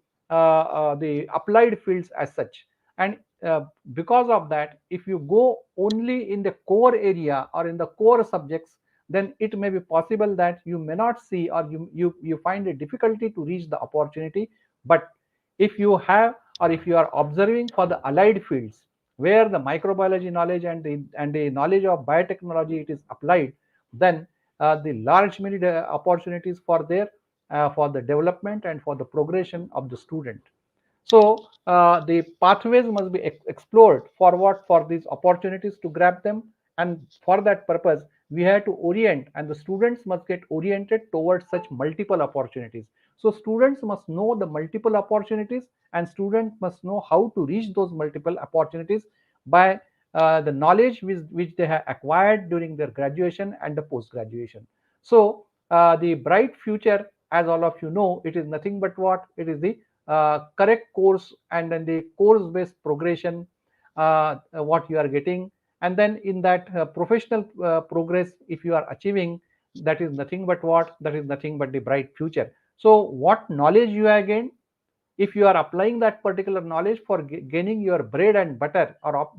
applied fields as such. And because of that, if you go only in the core area or in the core subjects, then it may be possible that you may not see, or you find a difficulty to reach the opportunity. But if you have, or if you are observing for the allied fields where the microbiology knowledge and the knowledge of biotechnology it is applied, then the large many opportunities for there. for the development and for the progression of the student. So the pathways must be explored for what, for these opportunities to grab them, and for that purpose we have to orient, and the students must get oriented towards such multiple opportunities. So students must know the multiple opportunities, and students must know how to reach those multiple opportunities by the knowledge which they have acquired during their graduation and the post graduation. So the bright future, as all of you know, it is nothing but what? It is the correct course, and then the course based progression what you are getting, and then in that professional progress if you are achieving, that is nothing but what? That is nothing but the bright future. So what knowledge you have gained, if you are applying that particular knowledge for gaining your bread and butter, or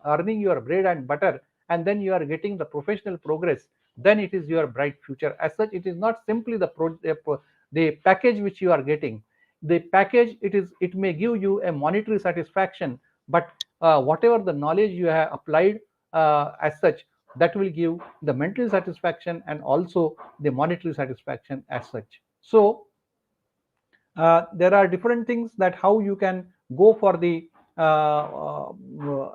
earning your bread and butter, and then you are getting the professional progress, then it is your bright future. As such, it is not simply the package which you are getting. The package, it may give you a monetary satisfaction, but whatever the knowledge you have applied as such, that will give the mental satisfaction and also the monetary satisfaction as such. So there are different things that how you can go for the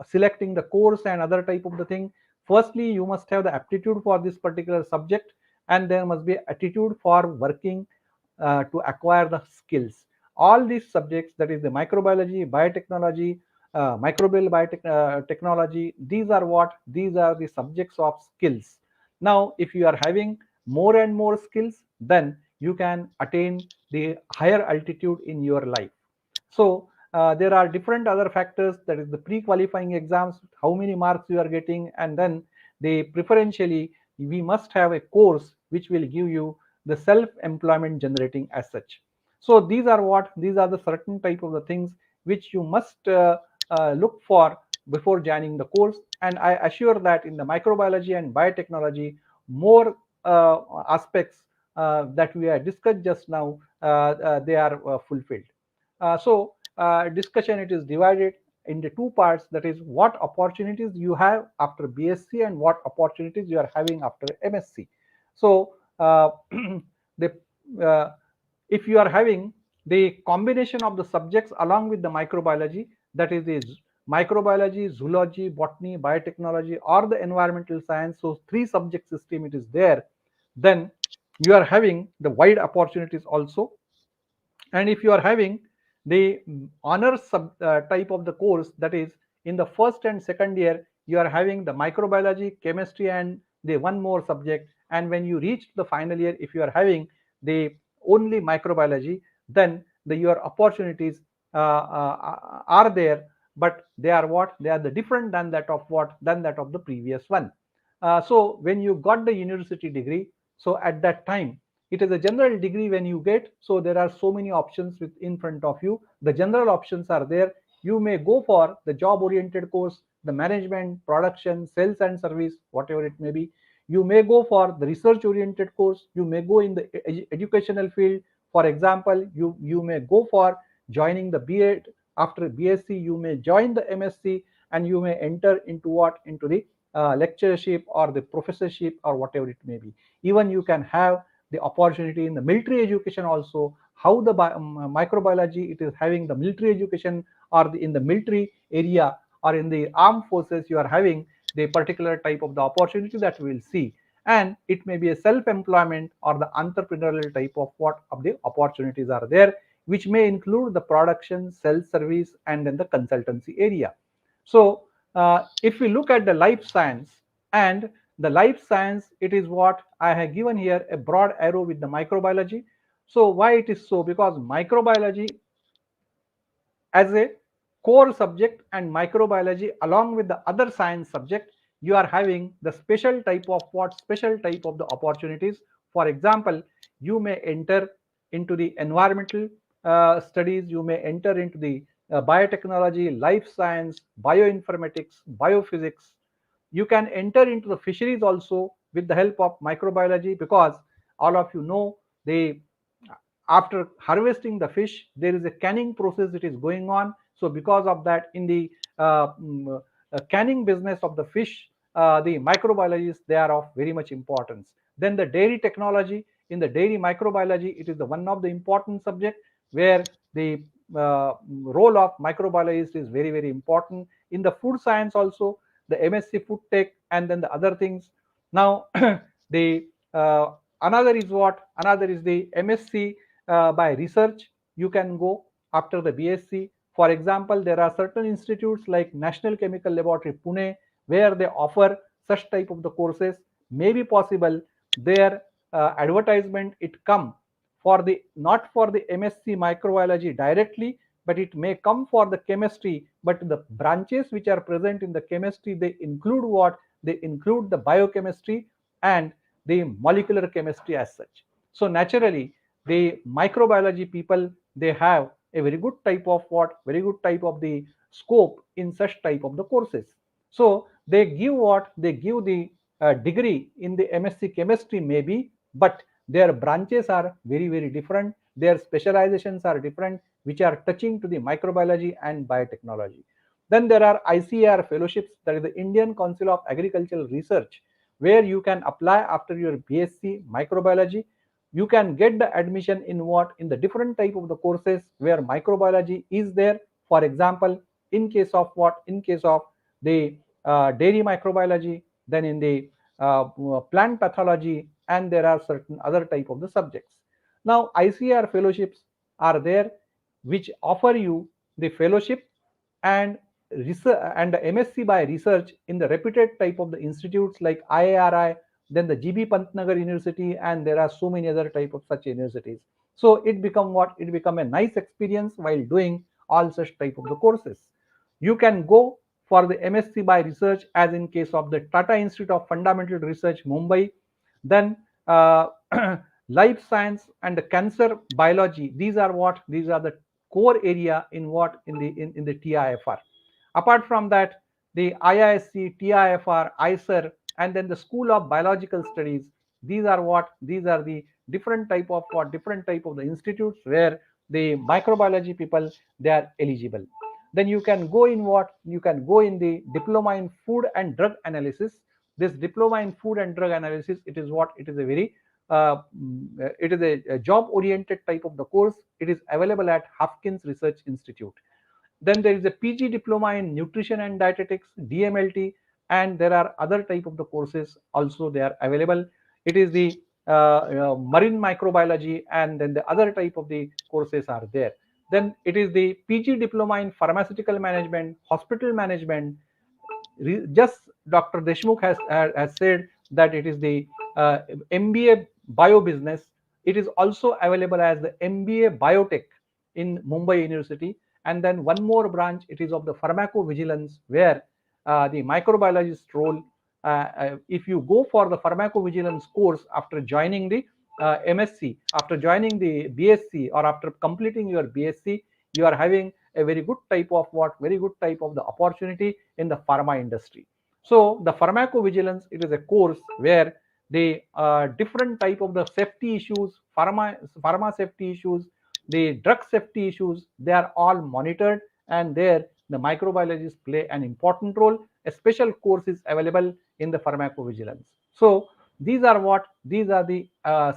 selecting the course and other type of the thing. Firstly, you must have the aptitude for this particular subject, and there must be attitude for working to acquire the skills. All these subjects, that is the microbiology, biotechnology, microbial biotechnology, these are what? These are the subjects of skills. Now if you are having more and more skills, then you can attain the higher altitude in your life. So there are different other factors, that is the pre-qualifying exams, how many marks you are getting, and then the preferentially we must have a course which will give you the self-employment generating as such. So these are what? These are the certain type of the things which you must look for before joining the course. And I assure that in the microbiology and biotechnology, more aspects that we have discussed just now, they are fulfilled. Discussion, it is divided into two parts, that is what opportunities you have after BSc and what opportunities you are having after MSc. So the if you are having the combination of the subjects along with the microbiology, that is the microbiology, zoology, botany, biotechnology, or the environmental science, so three subject system it is there, then you are having the wide opportunities also. And if you are having the honors type of the course, that is in the first and second year you are having the microbiology, chemistry, and the one more subject, and when you reach the final year, if you are having the only microbiology, then your opportunities are there, but they are what? They are the different than that of what? Than that of the previous one. So when you got the university degree, so at that time it is a general degree when you get, so there are so many options with in front of you. The general options are there. You may go for the job oriented course, the management, production, sales and service, whatever it may be. You may go for the research oriented course. You may go in the educational field. For example, you may go for joining the B.Ed. After BSc you may join the MSc, and you may enter into what? Into the lectureship or the professorship or whatever it may be. Even you can have the opportunity in the military education also. How the microbiology, it is having the military education, or in the military area or in the armed forces, you are having the particular type of the opportunity that we will see. And it may be a self-employment or the entrepreneurial type of what of the opportunities are there, which may include the production, sales, service, and then the consultancy area. So if we look at the life science, and the life science, it is what I have given here, a broad arrow with the microbiology. So why it is so? Because microbiology as a core subject and microbiology along with the other science subject, you are having the special type of what? Special type of the opportunities. For example, you may enter into the environmental studies, you may enter into the biotechnology, life science, bioinformatics, biophysics. You can enter into the fisheries also with the help of microbiology, because all of you know, the after harvesting the fish, there is a canning process that is going on. So because of that, in the canning business of the fish, the microbiologists, they are of very much importance. Then the dairy technology, In the dairy microbiology, it is the one of the important subject where the role of microbiologist is very, very important. In the food science also, the MSc food tech and then the other things. Now the another is what? Another is the MSc by research. You can go after the BSc. For example, there are certain institutes like National Chemical Laboratory Pune where they offer such type of the courses. May be possible their advertisement it come for the not for the MSc microbiology directly, but it may come for the chemistry. But the branches which are present in the chemistry, they include what? They include the biochemistry and the molecular chemistry as such. So naturally, the microbiology people, they have a very good type of what? Very good type of the scope in such type of the courses. So they give what? They give the degree in the MSc chemistry maybe, but their branches are very, very different. Their specializations are different, which are touching to the microbiology and biotechnology. Then there are ICAR fellowships, that is the Indian Council of Agricultural Research, where you can apply after your BSc microbiology. You can get the admission in what? In the different type of the courses where microbiology is there. For example, in case of what? In case of the dairy microbiology, then in the plant pathology, and there are certain other type of the subjects. Now ICAR fellowships are there which offer you the fellowship and research and the MSc by research in the reputed type of the institutes like IARI, then the GB Pantnagar University, and there are so many other type of such universities. So it become what? It become a nice experience while doing all such type of the courses. You can go for the MSc by research as in case of the Tata Institute of Fundamental Research, Mumbai. Then life science and the cancer biology, these are what? These are the core area in what? In the TIFR. Apart from that, the IISc, TIFR, ICER, and then the School of Biological Studies, these are what? These are the different type of what? Different type of the institutes where the microbiology people, they are eligible. Then you can go in what? You can go in the diploma in food and drug analysis. This diploma in food and drug analysis, it is what? It is a very it is a job oriented type of the course. It is available at Hopkins Research Institute. Then there is a PG diploma in nutrition and dietetics, DMLT, and there are other type of the courses also they are available. It is the marine microbiology, and then the other type of the courses are there. Then it is the PG diploma in pharmaceutical management, hospital management. Just Dr. Deshmukh has said that it is the MBA bio business. It is also available as the MBA biotech in Mumbai University. And then one more branch, it is of the pharmacovigilance, where the microbiologist role, if you go for the pharmacovigilance course after joining the MSc, after joining the BSc, or after completing your BSc, you are having a very good type of what? Very good type of the opportunity in the pharma industry. So the pharmacovigilance, it is a course where the different type of the safety issues, pharma safety issues, the drug safety issues, they are all monitored, and there the microbiologists play an important role. A special course is available in the pharmacovigilance. So these are what? These are the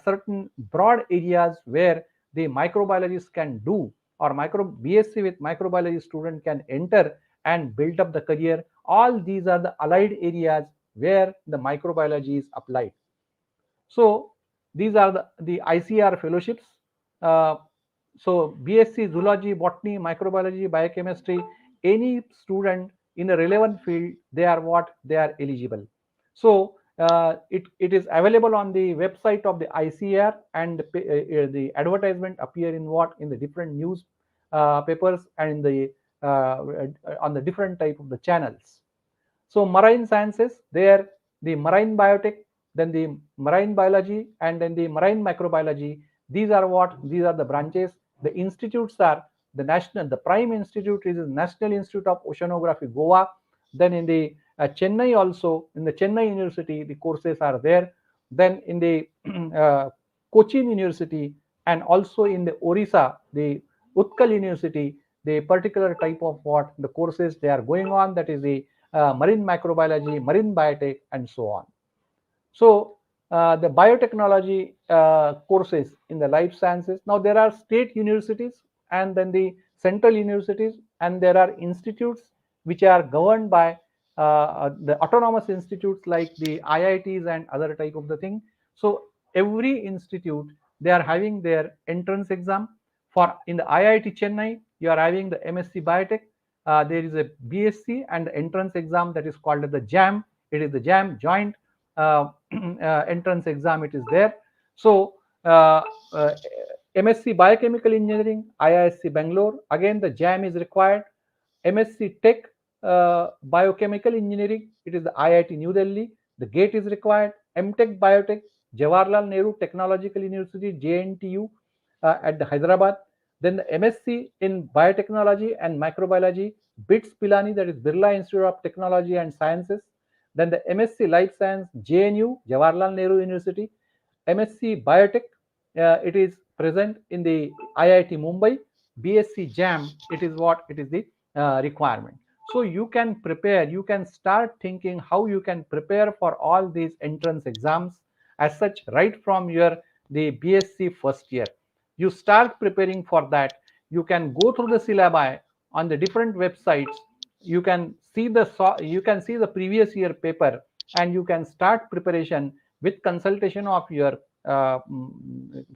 certain broad areas where the microbiologists can do, or BSc with microbiology student can enter and build up the career. All these are the allied areas where the microbiology is applied. So these are the ICAR fellowships. Uh, so BSc zoology, botany, microbiology, biochemistry, any student in a relevant field, they are what? They are eligible. So it is available on the website of the ICAR, and the advertisement appear in what? In the different news papers, and in the on the different type of the channels. So marine sciences, there the marine biotech, then the marine biology, and then the marine microbiology. These are what? These are the branches. The institutes are the prime institute is the National Institute of Oceanography, Goa. Then in the Chennai also, in the Chennai University, the courses are there. Then in the Cochin University, and also in the Orissa, the Utkal University, the particular type of what? The courses they are going on, that is the marine microbiology, marine biotech, and so on. So the biotechnology courses in the life sciences. Now there are state universities and then the central universities, and there are institutes which are governed by the autonomous institutes like the IITs and other type of the thing. So every institute, they are having their entrance exam. For in the IIT Chennai, you are having the MSc Biotech. There is a BSc and the entrance exam that is called the JAM. It is the JAM joint entrance exam. It is there. So MSc Biochemical Engineering, IISc Bangalore. Again, the JAM is required. MSc Tech Biochemical Engineering, it is the IIT New Delhi. The GATE is required. MTech Biotech, Jawaharlal Nehru Technological University, JNTU at the Hyderabad. Then the MSc in Biotechnology and Microbiology, BITS Pilani, that is Birla Institute of Technology and Sciences. Then the MSc Life Science, JNU, Jawaharlal Nehru University. MSc Biotech, it is present in the IIT Mumbai. BSc JAM, it is what it is the requirement. So you can prepare, you can start thinking how you can prepare for all these entrance exams as such right from your the BSc first year. You start preparing for that. You can go through the syllabi on the different websites. You can see the previous year paper, and you can start preparation with consultation of your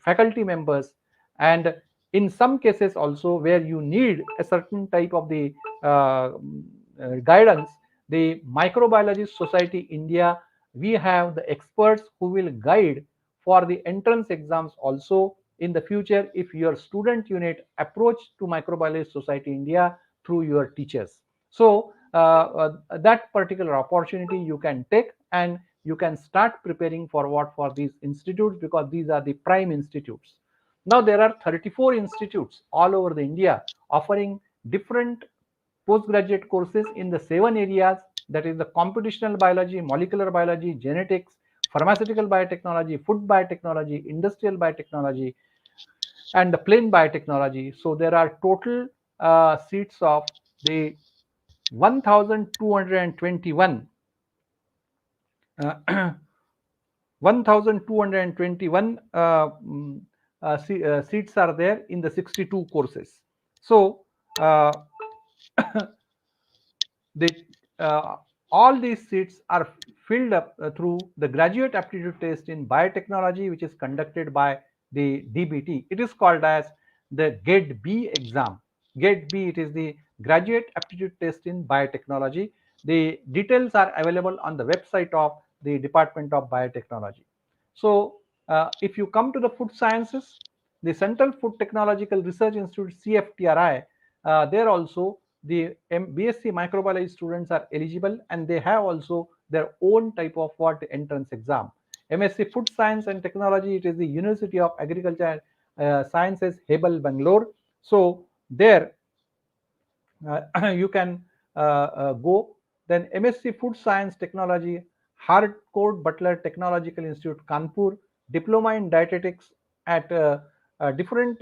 faculty members. And in some cases also where you need a certain type of the guidance, the Microbiology Society India, we have the experts who will guide for the entrance exams also in the future if your student unit approach to Microbiology Society India through your teachers. So that particular opportunity you can take, and you can start preparing for what, for these institutes, because these are the prime institutes. Now there are 34 institutes all over the India offering different postgraduate courses in the 7 areas, that is the computational biology, molecular biology, genetics, pharmaceutical biotechnology, food biotechnology, industrial biotechnology, and the plain biotechnology. So there are total seats of the 1221 uh, 1221 seats are there in the 62 courses. So uh, the all these seats are filled up through the graduate aptitude test in biotechnology, which is conducted by the DBT. It is called as the GATE B exam. GATE B, it is the graduate aptitude test in biotechnology. The details are available on the website of the Department of Biotechnology. So if you come to the food sciences, the Central Food Technological Research Institute, CFTRI, there also the BSc microbiology students are eligible, and they have also their own type of what entrance exam. MSc Food Science and Technology, it is the University of Agriculture Sciences, Hebel, Bangalore. So there you can go. Then MSc Food Science Technology, Harcourt Butler Technological Institute, Kanpur. Diploma in Dietetics at different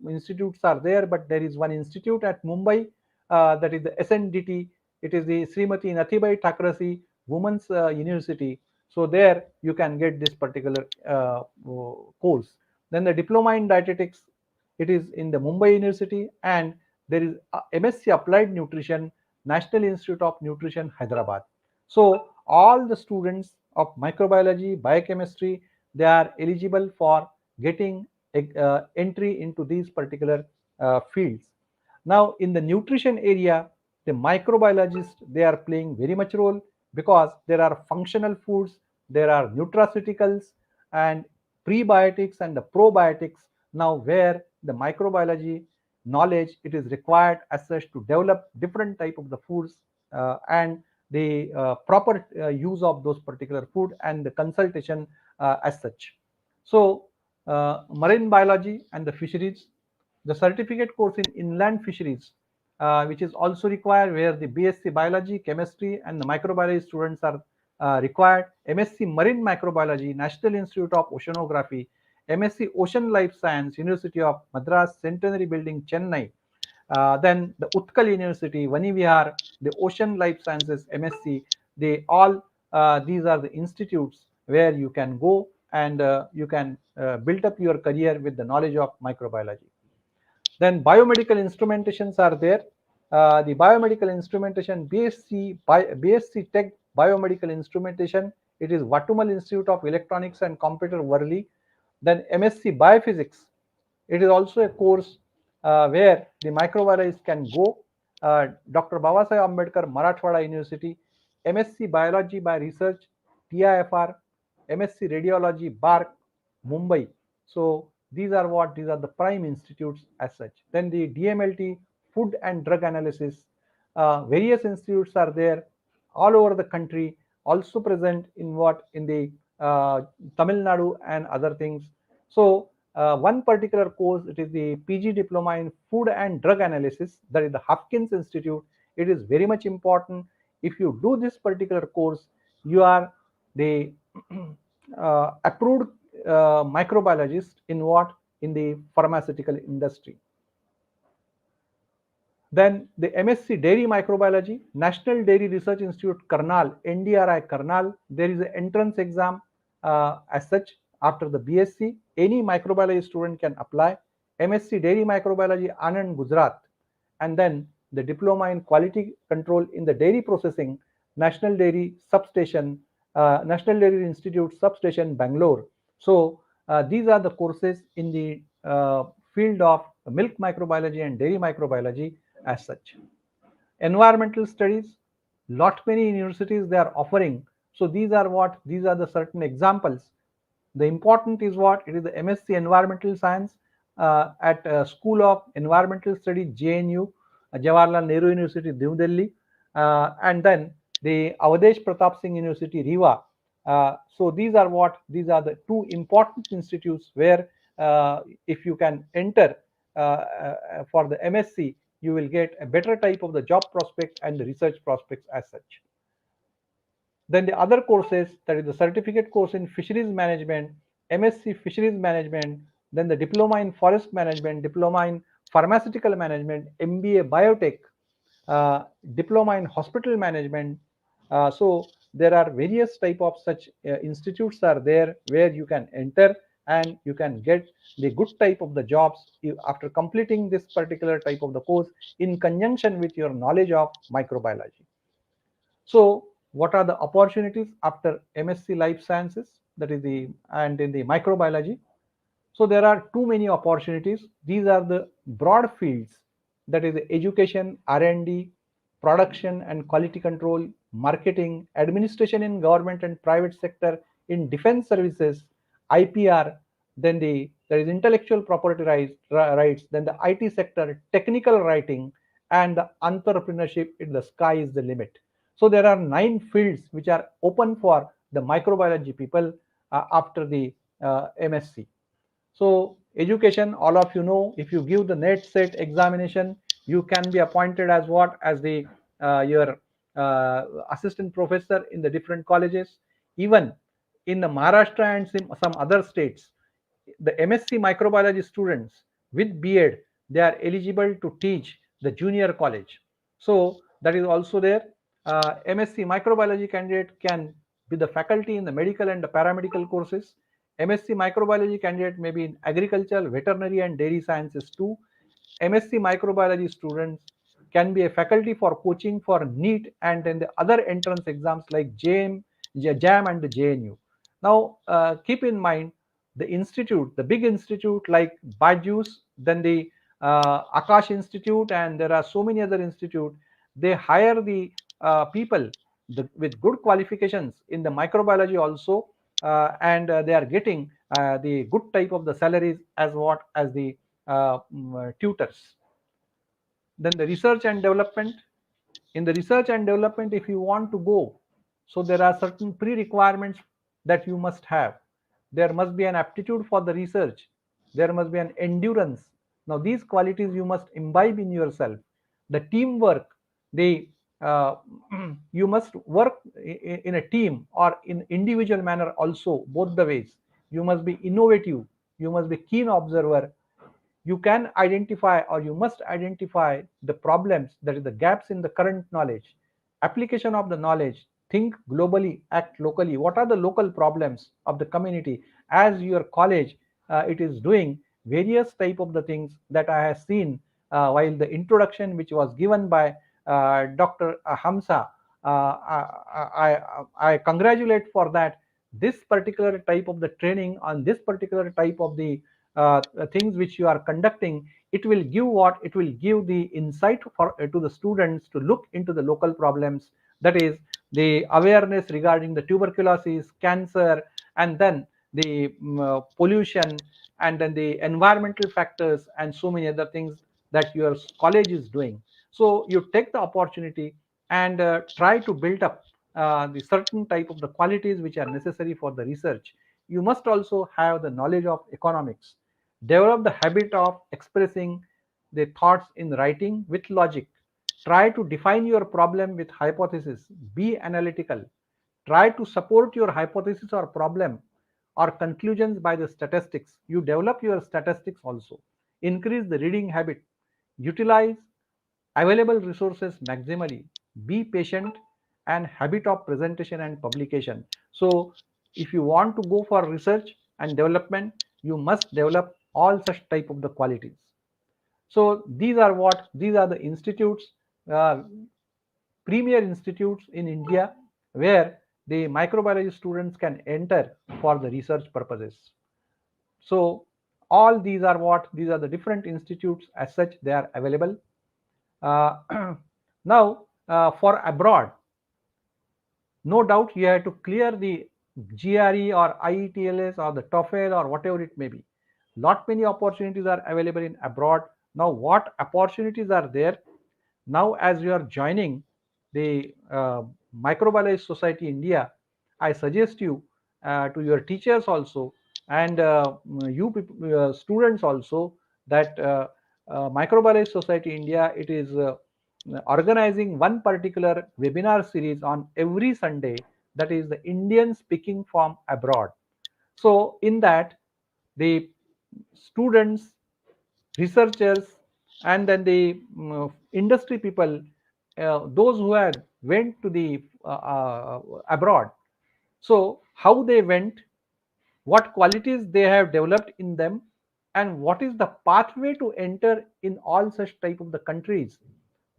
institutes are there, but there is one institute at Mumbai, that is the SNDT. It is the Srimati Nathibai Thakurasi Women's University. So there you can get this particular course. Then the Diploma in Dietetics, it is in the Mumbai University, and there is MSc Applied Nutrition, National Institute of Nutrition, Hyderabad. So all the students of microbiology, biochemistry, they are eligible for getting entry into these particular fields. Now in the nutrition area, the microbiologists, they are playing very much role, because there are functional foods, there are nutraceuticals and prebiotics and the probiotics. Now where the microbiology knowledge, it is required as such to develop different type of the foods, and the proper use of those particular food and the consultation as such. So marine biology and the fisheries, the certificate course in inland fisheries, which is also required, where the BSc biology, chemistry and the microbiology students are required. MSc marine microbiology, National Institute of Oceanography. MSc Ocean Life Science, University of Madras Centenary Building, Chennai. Then the Utkal University, Vanivihar, the Ocean Life Sciences MSc, they all these are the institutes where you can go and you can build up your career with the knowledge of microbiology. Then biomedical instrumentations are there. The biomedical instrumentation, BSc Tech Biomedical Instrumentation, it is Vatumal Institute of Electronics and Computer, Worli. Then MSc Biophysics, it is also a course where the microbiologists can go. Dr. Babasaheb Ambedkar, Marathwada University. MSc Biology by Research, TIFR. MSc Radiology, BARC, Mumbai. So these are the prime institutes as such. Then the DMLT, Food and Drug Analysis. Various institutes are there all over the country, also present in the Tamil Nadu and other things. So one particular course, it is the PG Diploma in Food and Drug Analysis, that is the Hopkins Institute. It is very much important. If you do this particular course, you are the approved microbiologist in the pharmaceutical industry. Then the MSc Dairy Microbiology, National Dairy Research Institute, Karnal, NDRI Karnal. There is an entrance exam as such. After the BSc, any microbiology student can apply. MSc Dairy Microbiology, Anand, Gujarat. And then the Diploma in Quality Control in the Dairy Processing, National Dairy Substation, National Dairy Institute Substation, Bangalore. So these are the courses in the field of milk microbiology and dairy microbiology as such. Environmental studies, lot many universities they are offering. So these are the certain examples. The important is what? It is the MSc Environmental Science at School of Environmental Studies, JNU, Jawaharlal Nehru University, New Delhi, and then the Avadesh Pratap Singh University, Rewa. So these are the two important institutes where if you can enter for the MSc, you will get a better type of the job prospect and the research prospects as such. Then the other courses, that is the certificate course in fisheries management, MSc Fisheries Management, then the diploma in forest management, diploma in pharmaceutical management, MBA Biotech, diploma in hospital management. So there are various type of such institutes are there where you can enter and you can get the good type of the jobs after completing this particular type of the course in conjunction with your knowledge of microbiology. So what are the opportunities after MSc Life Sciences, that is and in the microbiology? So there are too many opportunities. These are the broad fields, that is education, R&D, production and quality control, marketing, administration in government and private sector, in defense services, IPR, then there is intellectual property rights, then the IT sector, technical writing, and the entrepreneurship. In the sky is the limit. So there are 9 fields which are open for the microbiology people after the MSc. So education, all of you know, if you give the net set examination, you can be appointed as the your assistant professor in the different colleges. Even in the Maharashtra and some other states, the MSc microbiology students with B.Ed, they are eligible to teach the junior college. So that is also there. MSc microbiology candidate can be the faculty in the medical and the paramedical courses. MSc microbiology candidate may be in agricultural, veterinary and dairy sciences too. MSc microbiology students can be a faculty for coaching for NEET and then the other entrance exams like JAM and the JNU. Now keep in mind the big institute like Bajus, then the Akash Institute, and there are so many other institutes. They hire the people with good qualifications in the microbiology also, and they are getting the good type of the salaries as the tutors. Then the research and development. In the research and development, if you want to go, so there are certain pre-requirements that you must have. There must be an aptitude for the research. There must be an endurance. Now these qualities you must imbibe in yourself. The teamwork, the you must work in a team or in individual manner also, both the ways. You must be innovative. You must be keen observer. You can identify or you must identify the problems, that is the gaps in the current knowledge, application of the knowledge, think globally, act locally. What are the local problems of the community? As your college, it is doing various type of the things that I have seen while the introduction which was given by Dr. Hamza. I congratulate for that. This particular type of the training on this particular type of the things which you are conducting, it will give what? It will give the insight for to the students to look into the local problems, that is the awareness regarding the tuberculosis, cancer, and then the pollution, and then the environmental factors, and so many other things that your college is doing. So you take the opportunity and try to build up the certain type of the qualities which are necessary for the research. You must also have the knowledge of economics. Develop the habit of expressing the thoughts in writing with logic. Try to define your problem with hypothesis. Be analytical. Try to support your hypothesis or problem or conclusions by the statistics. You develop your statistics also. Increase the reading habit. Utilize available resources maximally. Be patient and habit of presentation and publication. So if you want to go for research and development, you must develop all such type of the qualities. So these are the institutes, uh, premier institutes in India, where the microbiology students can enter for the research purposes. So all these are what? These are the different institutes as such, they are available. Now, for abroad, no doubt you have to clear the GRE or IETLS or the TOEFL or whatever it may be. Lot many opportunities are available in abroad. Now, what opportunities are there? Now, as you are joining the Microbiology Society India, I suggest you to your teachers also, and you students also, that Microbiology Society India, it is organizing one particular webinar series on every Sunday, that is the Indian speaking from abroad. So in that, the students, researchers, and then the industry people, those who had went to the abroad, so how they went, what qualities they have developed in them, and what is the pathway to enter in all such type of the countries,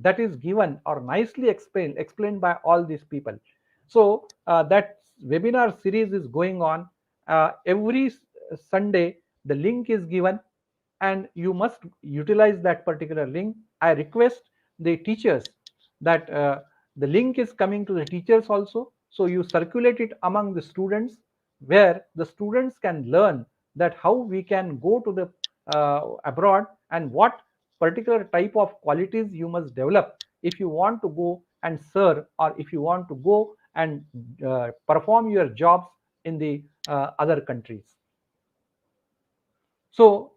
that is given or nicely explained by all these people. So that webinar series is going on every Sunday. The link is given, and you must utilize that particular link. I request the teachers that the link is coming to the teachers also, so you circulate it among the students, where the students can learn that how we can go to the abroad, and what particular type of qualities you must develop if you want to go and serve, or if you want to go and perform your jobs in the other countries. So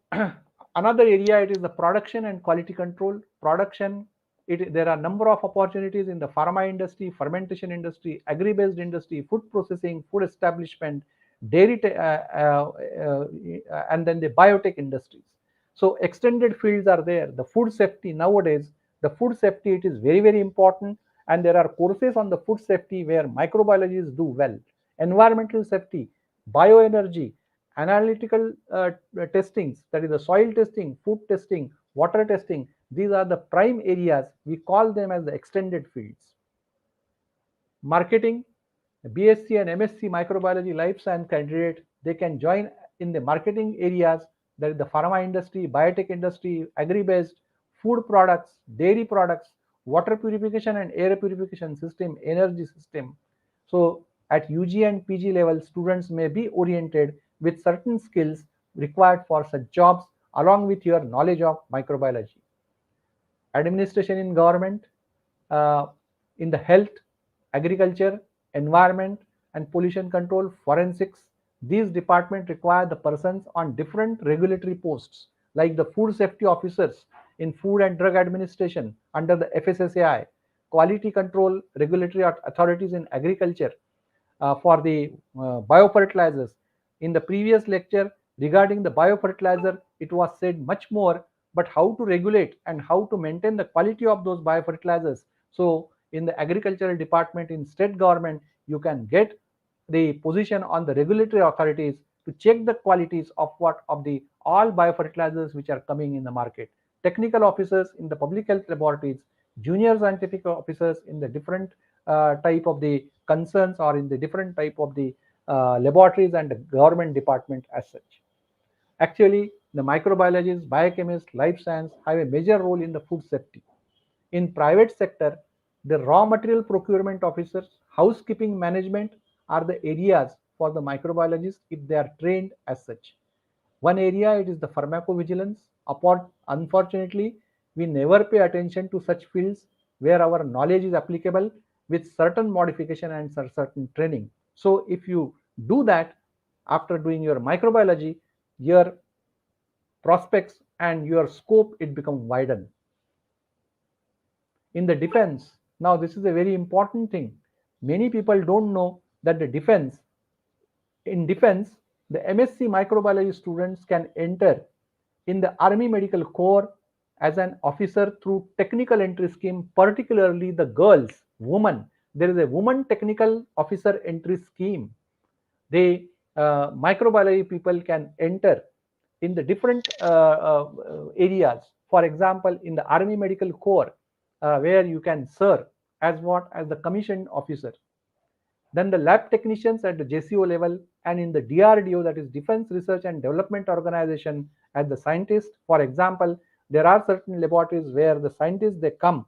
another area, it is the production and quality control. Production, there are number of opportunities in the pharma industry, fermentation industry, agri-based industry, food processing, food establishment, dairy, and then the biotech industries. So extended fields are there. The food safety nowadays, the food safety, it is very, very important, and there are courses on the food safety where microbiologists do well. Environmental safety, bioenergy, analytical testings, that is the soil testing, food testing, water testing. These are the prime areas. We call them as the extended fields. Marketing, BSc and MSc microbiology life science candidate, they can join in the marketing areas, that is the pharma industry, biotech industry, agri-based, food products, dairy products, water purification and air purification system, energy system. So at UG and PG level, students may be oriented with certain skills required for such jobs, along with your knowledge of microbiology. Administration in government, uh, in the health, agriculture, environment, and pollution control, forensics. These departments require the persons on different regulatory posts, like the food safety officers in Food and Drug Administration under the FSSAI, quality control regulatory authorities in agriculture, for the biofertilizers. In the previous lecture regarding the biofertilizer, it was said much more, but how to regulate and how to maintain the quality of those biofertilizers. So in the agricultural department in state government, you can get the position on the regulatory authorities to check the qualities of what of the all biofertilizers which are coming in the market. Technical officers in the public health laboratories, junior scientific officers in the different type of the concerns or in the different type of the laboratories and the government department as such. Actually, the microbiologists, biochemists, life science have a major role in the food safety. In private sector, the raw material procurement officers, housekeeping management are the areas for the microbiologists if they are trained as such. One area it is the pharmacovigilance. Unfortunately, we never pay attention to such fields where our knowledge is applicable with certain modification and certain training. So if you do that after doing your microbiology, your prospects and your scope it become widened. In the defense, now this is a very important thing. Many people don't know that in defense, the MSc microbiology students can enter in the Army Medical Corps as an officer through technical entry scheme, particularly the girls, women. There is a woman technical officer entry scheme. The microbiology people can enter in the different areas. For example, in the Army Medical Corps, where you can serve as what as the commissioned officer. Then the lab technicians at the JCO level, and in the DRDO, that is Defense Research and Development Organization, as the scientist. For example, there are certain laboratories where the scientists they come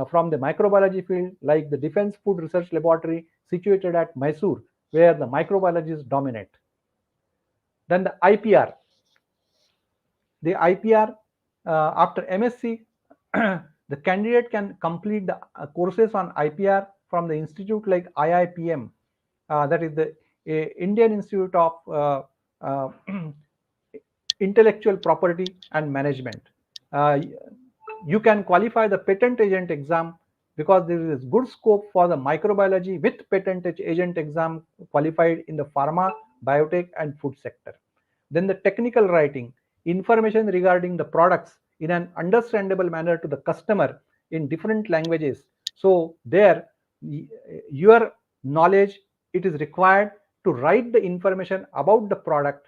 from the microbiology field, like the Defense Food Research Laboratory situated at Mysore, where the microbiologists dominate. Then the IPR. The IPR after MSc, the candidate can complete the courses on IPR from the institute like IIPM, that is the Indian Institute of uh, Intellectual Property and Management. Uh, you can qualify the patent agent exam because there is good scope for the microbiology with patent agent exam qualified in the pharma, biotech and food sector. Then the technical writing, information regarding the products in an understandable manner to the customer in different languages. So there your knowledge it is required to write the information about the product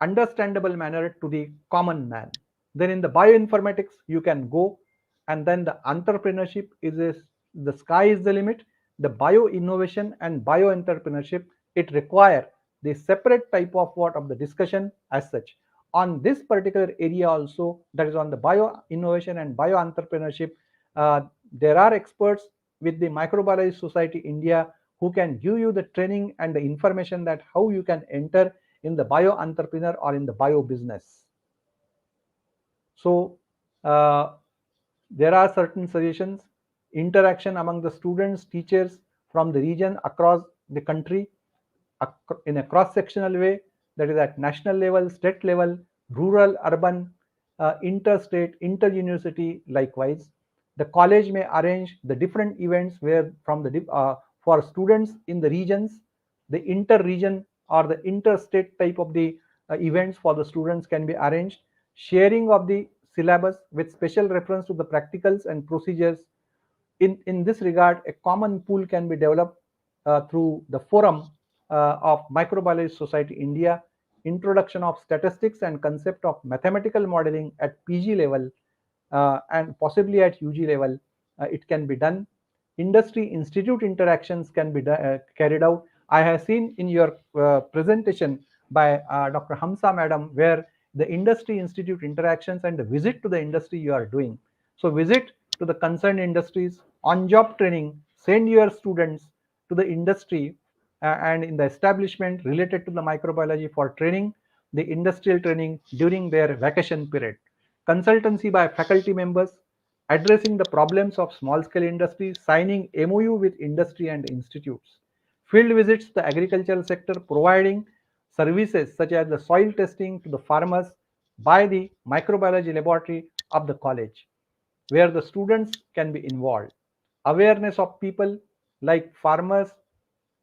understandable manner to the common man. Then in the bioinformatics, you can go, and then the entrepreneurship the sky is the limit. The bio innovation and bio entrepreneurship it require the separate type of what of the discussion as such. On this particular area also, that is on the bio innovation and bio entrepreneurship, there are experts with the Microbiology Society India who can give you the training and the information that how you can enter in the bio entrepreneur or in the bio business. So there are certain suggestions, interaction among the students, teachers from the region across the country in a cross-sectional way, that is at national level, state level, rural, urban, interstate, inter-university likewise. The college may arrange the different events where from the for students in the regions, the inter-region or the interstate type of the events for the students can be arranged. Sharing of the syllabus with special reference to the practicals and procedures. In this regard, a common pool can be developed through the forum of Microbiology Society India, introduction of statistics and concept of mathematical modeling at PG level and possibly at UG level. It can be done. Industry institute interactions can be carried out. I have seen in your presentation by Dr. Hamsa madam where the industry institute interactions and the visit to the industry you are doing. So visit to the concerned industries, on-job training, send your students to the industry and in the establishment related to the microbiology for training, the industrial training during their vacation period. Consultancy by faculty members, addressing the problems of small-scale industry, signing MOU with industry and institutes. Field visits to the agricultural sector, providing services such as the soil testing to the farmers by the microbiology laboratory of the college, where the students can be involved. Awareness of people like farmers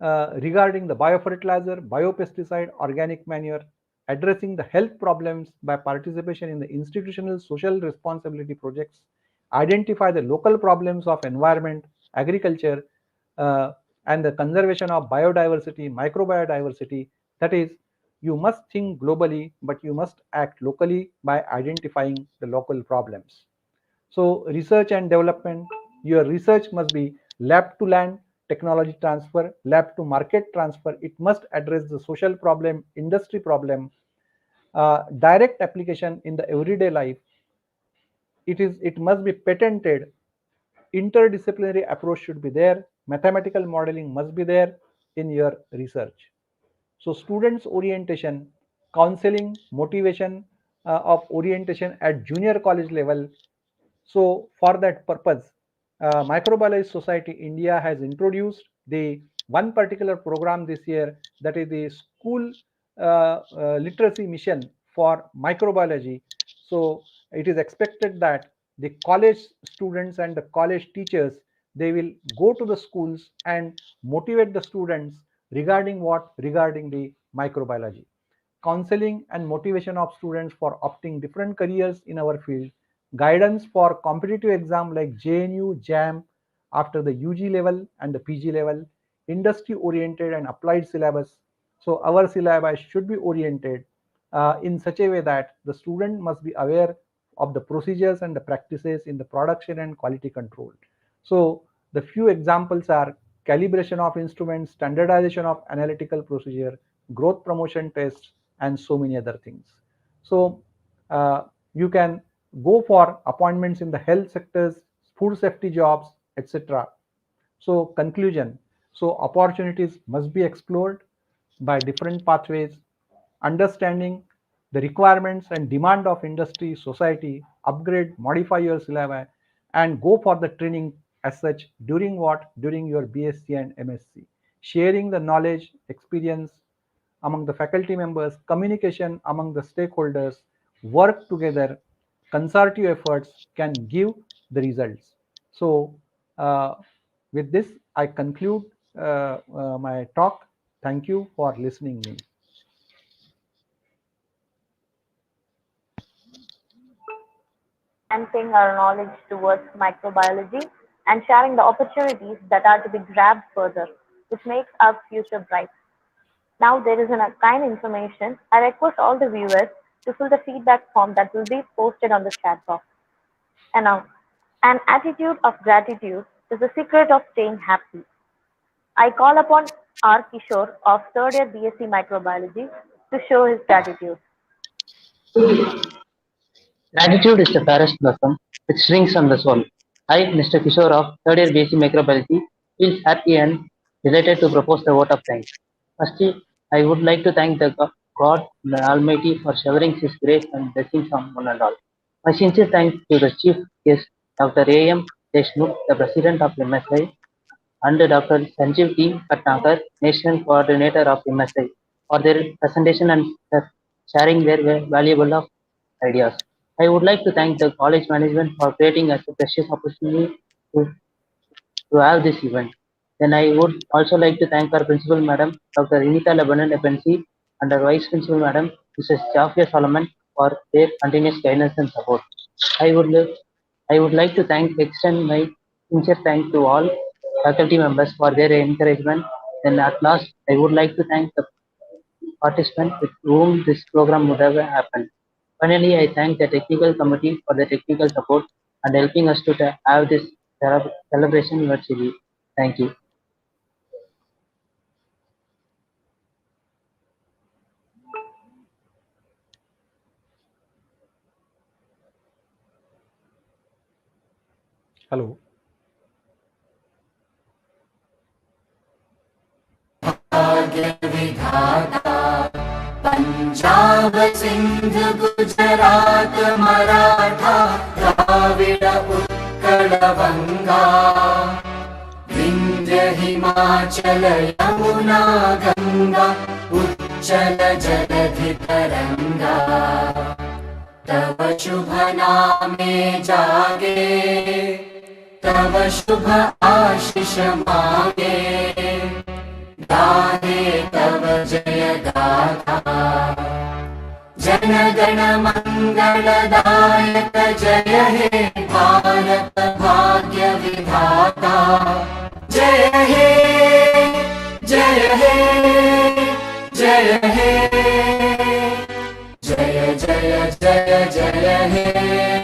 regarding the biofertilizer, biopesticide, organic manure, addressing the health problems by participation in the institutional social responsibility projects, identify the local problems of environment, agriculture, and the conservation of biodiversity, microbiodiversity. That is, you must think globally, but you must act locally by identifying the local problems. So research and development, your research must be lab to land technology transfer, lab to market transfer. It must address the social problem, industry problem, direct application in the everyday life. It must be patented. Interdisciplinary approach should be there. Mathematical modeling must be there in your research. So students orientation, counseling, motivation of orientation at junior college level. So for that purpose, Microbiology Society India has introduced the one particular program this year, that is the school literacy mission for microbiology. So it is expected that the college students and the college teachers, they will go to the schools and motivate the students regarding what? Regarding the microbiology. Counseling and motivation of students for opting different careers in our field, guidance for competitive exam like JNU, JAM after the UG level and the PG level, industry oriented and applied syllabus. So our syllabus should be oriented in such a way that the student must be aware of the procedures and the practices in the production and quality control. So the few examples are calibration of instruments, standardization of analytical procedure, growth promotion tests, and so many other things. So you can go for appointments in the health sectors, food safety jobs, etc. So conclusion, so opportunities must be explored by different pathways, understanding the requirements and demand of industry, society, upgrade, modify your syllabi, and go for the training as such during what? During your BSc and MSc. Sharing the knowledge, experience among the faculty members, communication among the stakeholders, work together, concerted efforts can give the results. So with this, I conclude my talk. Thank you for listening me. Enhancing our knowledge towards microbiology and sharing the opportunities that are to be grabbed further, which makes our future bright. Now there is a kind information. I request all the viewers to fill the feedback form that will be posted on the chat box. And now, an attitude of gratitude is the secret of staying happy. I call upon R. Kishore of third year BSc Microbiology to show his gratitude. Gratitude is the fairest blossom which rings on the soul. I, Mr. Kishore of third year BSc Microbiology, feel happy and delighted to propose the vote of thanks. Firstly, I would like to thank the God the Almighty for showering His grace and blessings on one and all. My sincere thanks to the chief guest, Dr. A.M. Deshmukh, the president of MSI, and Dr. Sanjeev T. Patnagar, national coordinator of MSI, for their presentation and sharing their valuable ideas. I would like to thank the college management for creating us a precious opportunity to, to have this event. Then I would also like to thank our principal madam, Dr. Inita Lebanon FNC, and our vice principal madam, Mrs. Jafia Solomon, for their continuous guidance and support. I would I would like to extend my sincere thanks to all faculty members for their encouragement. Then at last, I would like to thank the participants with whom this program would have happened. Finally, I thank the technical committee for the technical support and helping us to have this celebration virtually. Thank you. Hello. Punjab Sindh Gujarat Maratha Dravid Utkal बंगा विंध्य हिमाचल यमुना गंगा उच्चल जलधि तरंगा तव शुभ नामे जागे तव शुभ आशीष मांगे गाहे तव जय गाथा जनगण मंगलदायक जय हे भारत भाग्य विधाता जय हे जय हे जय हे जय जय जय जय हे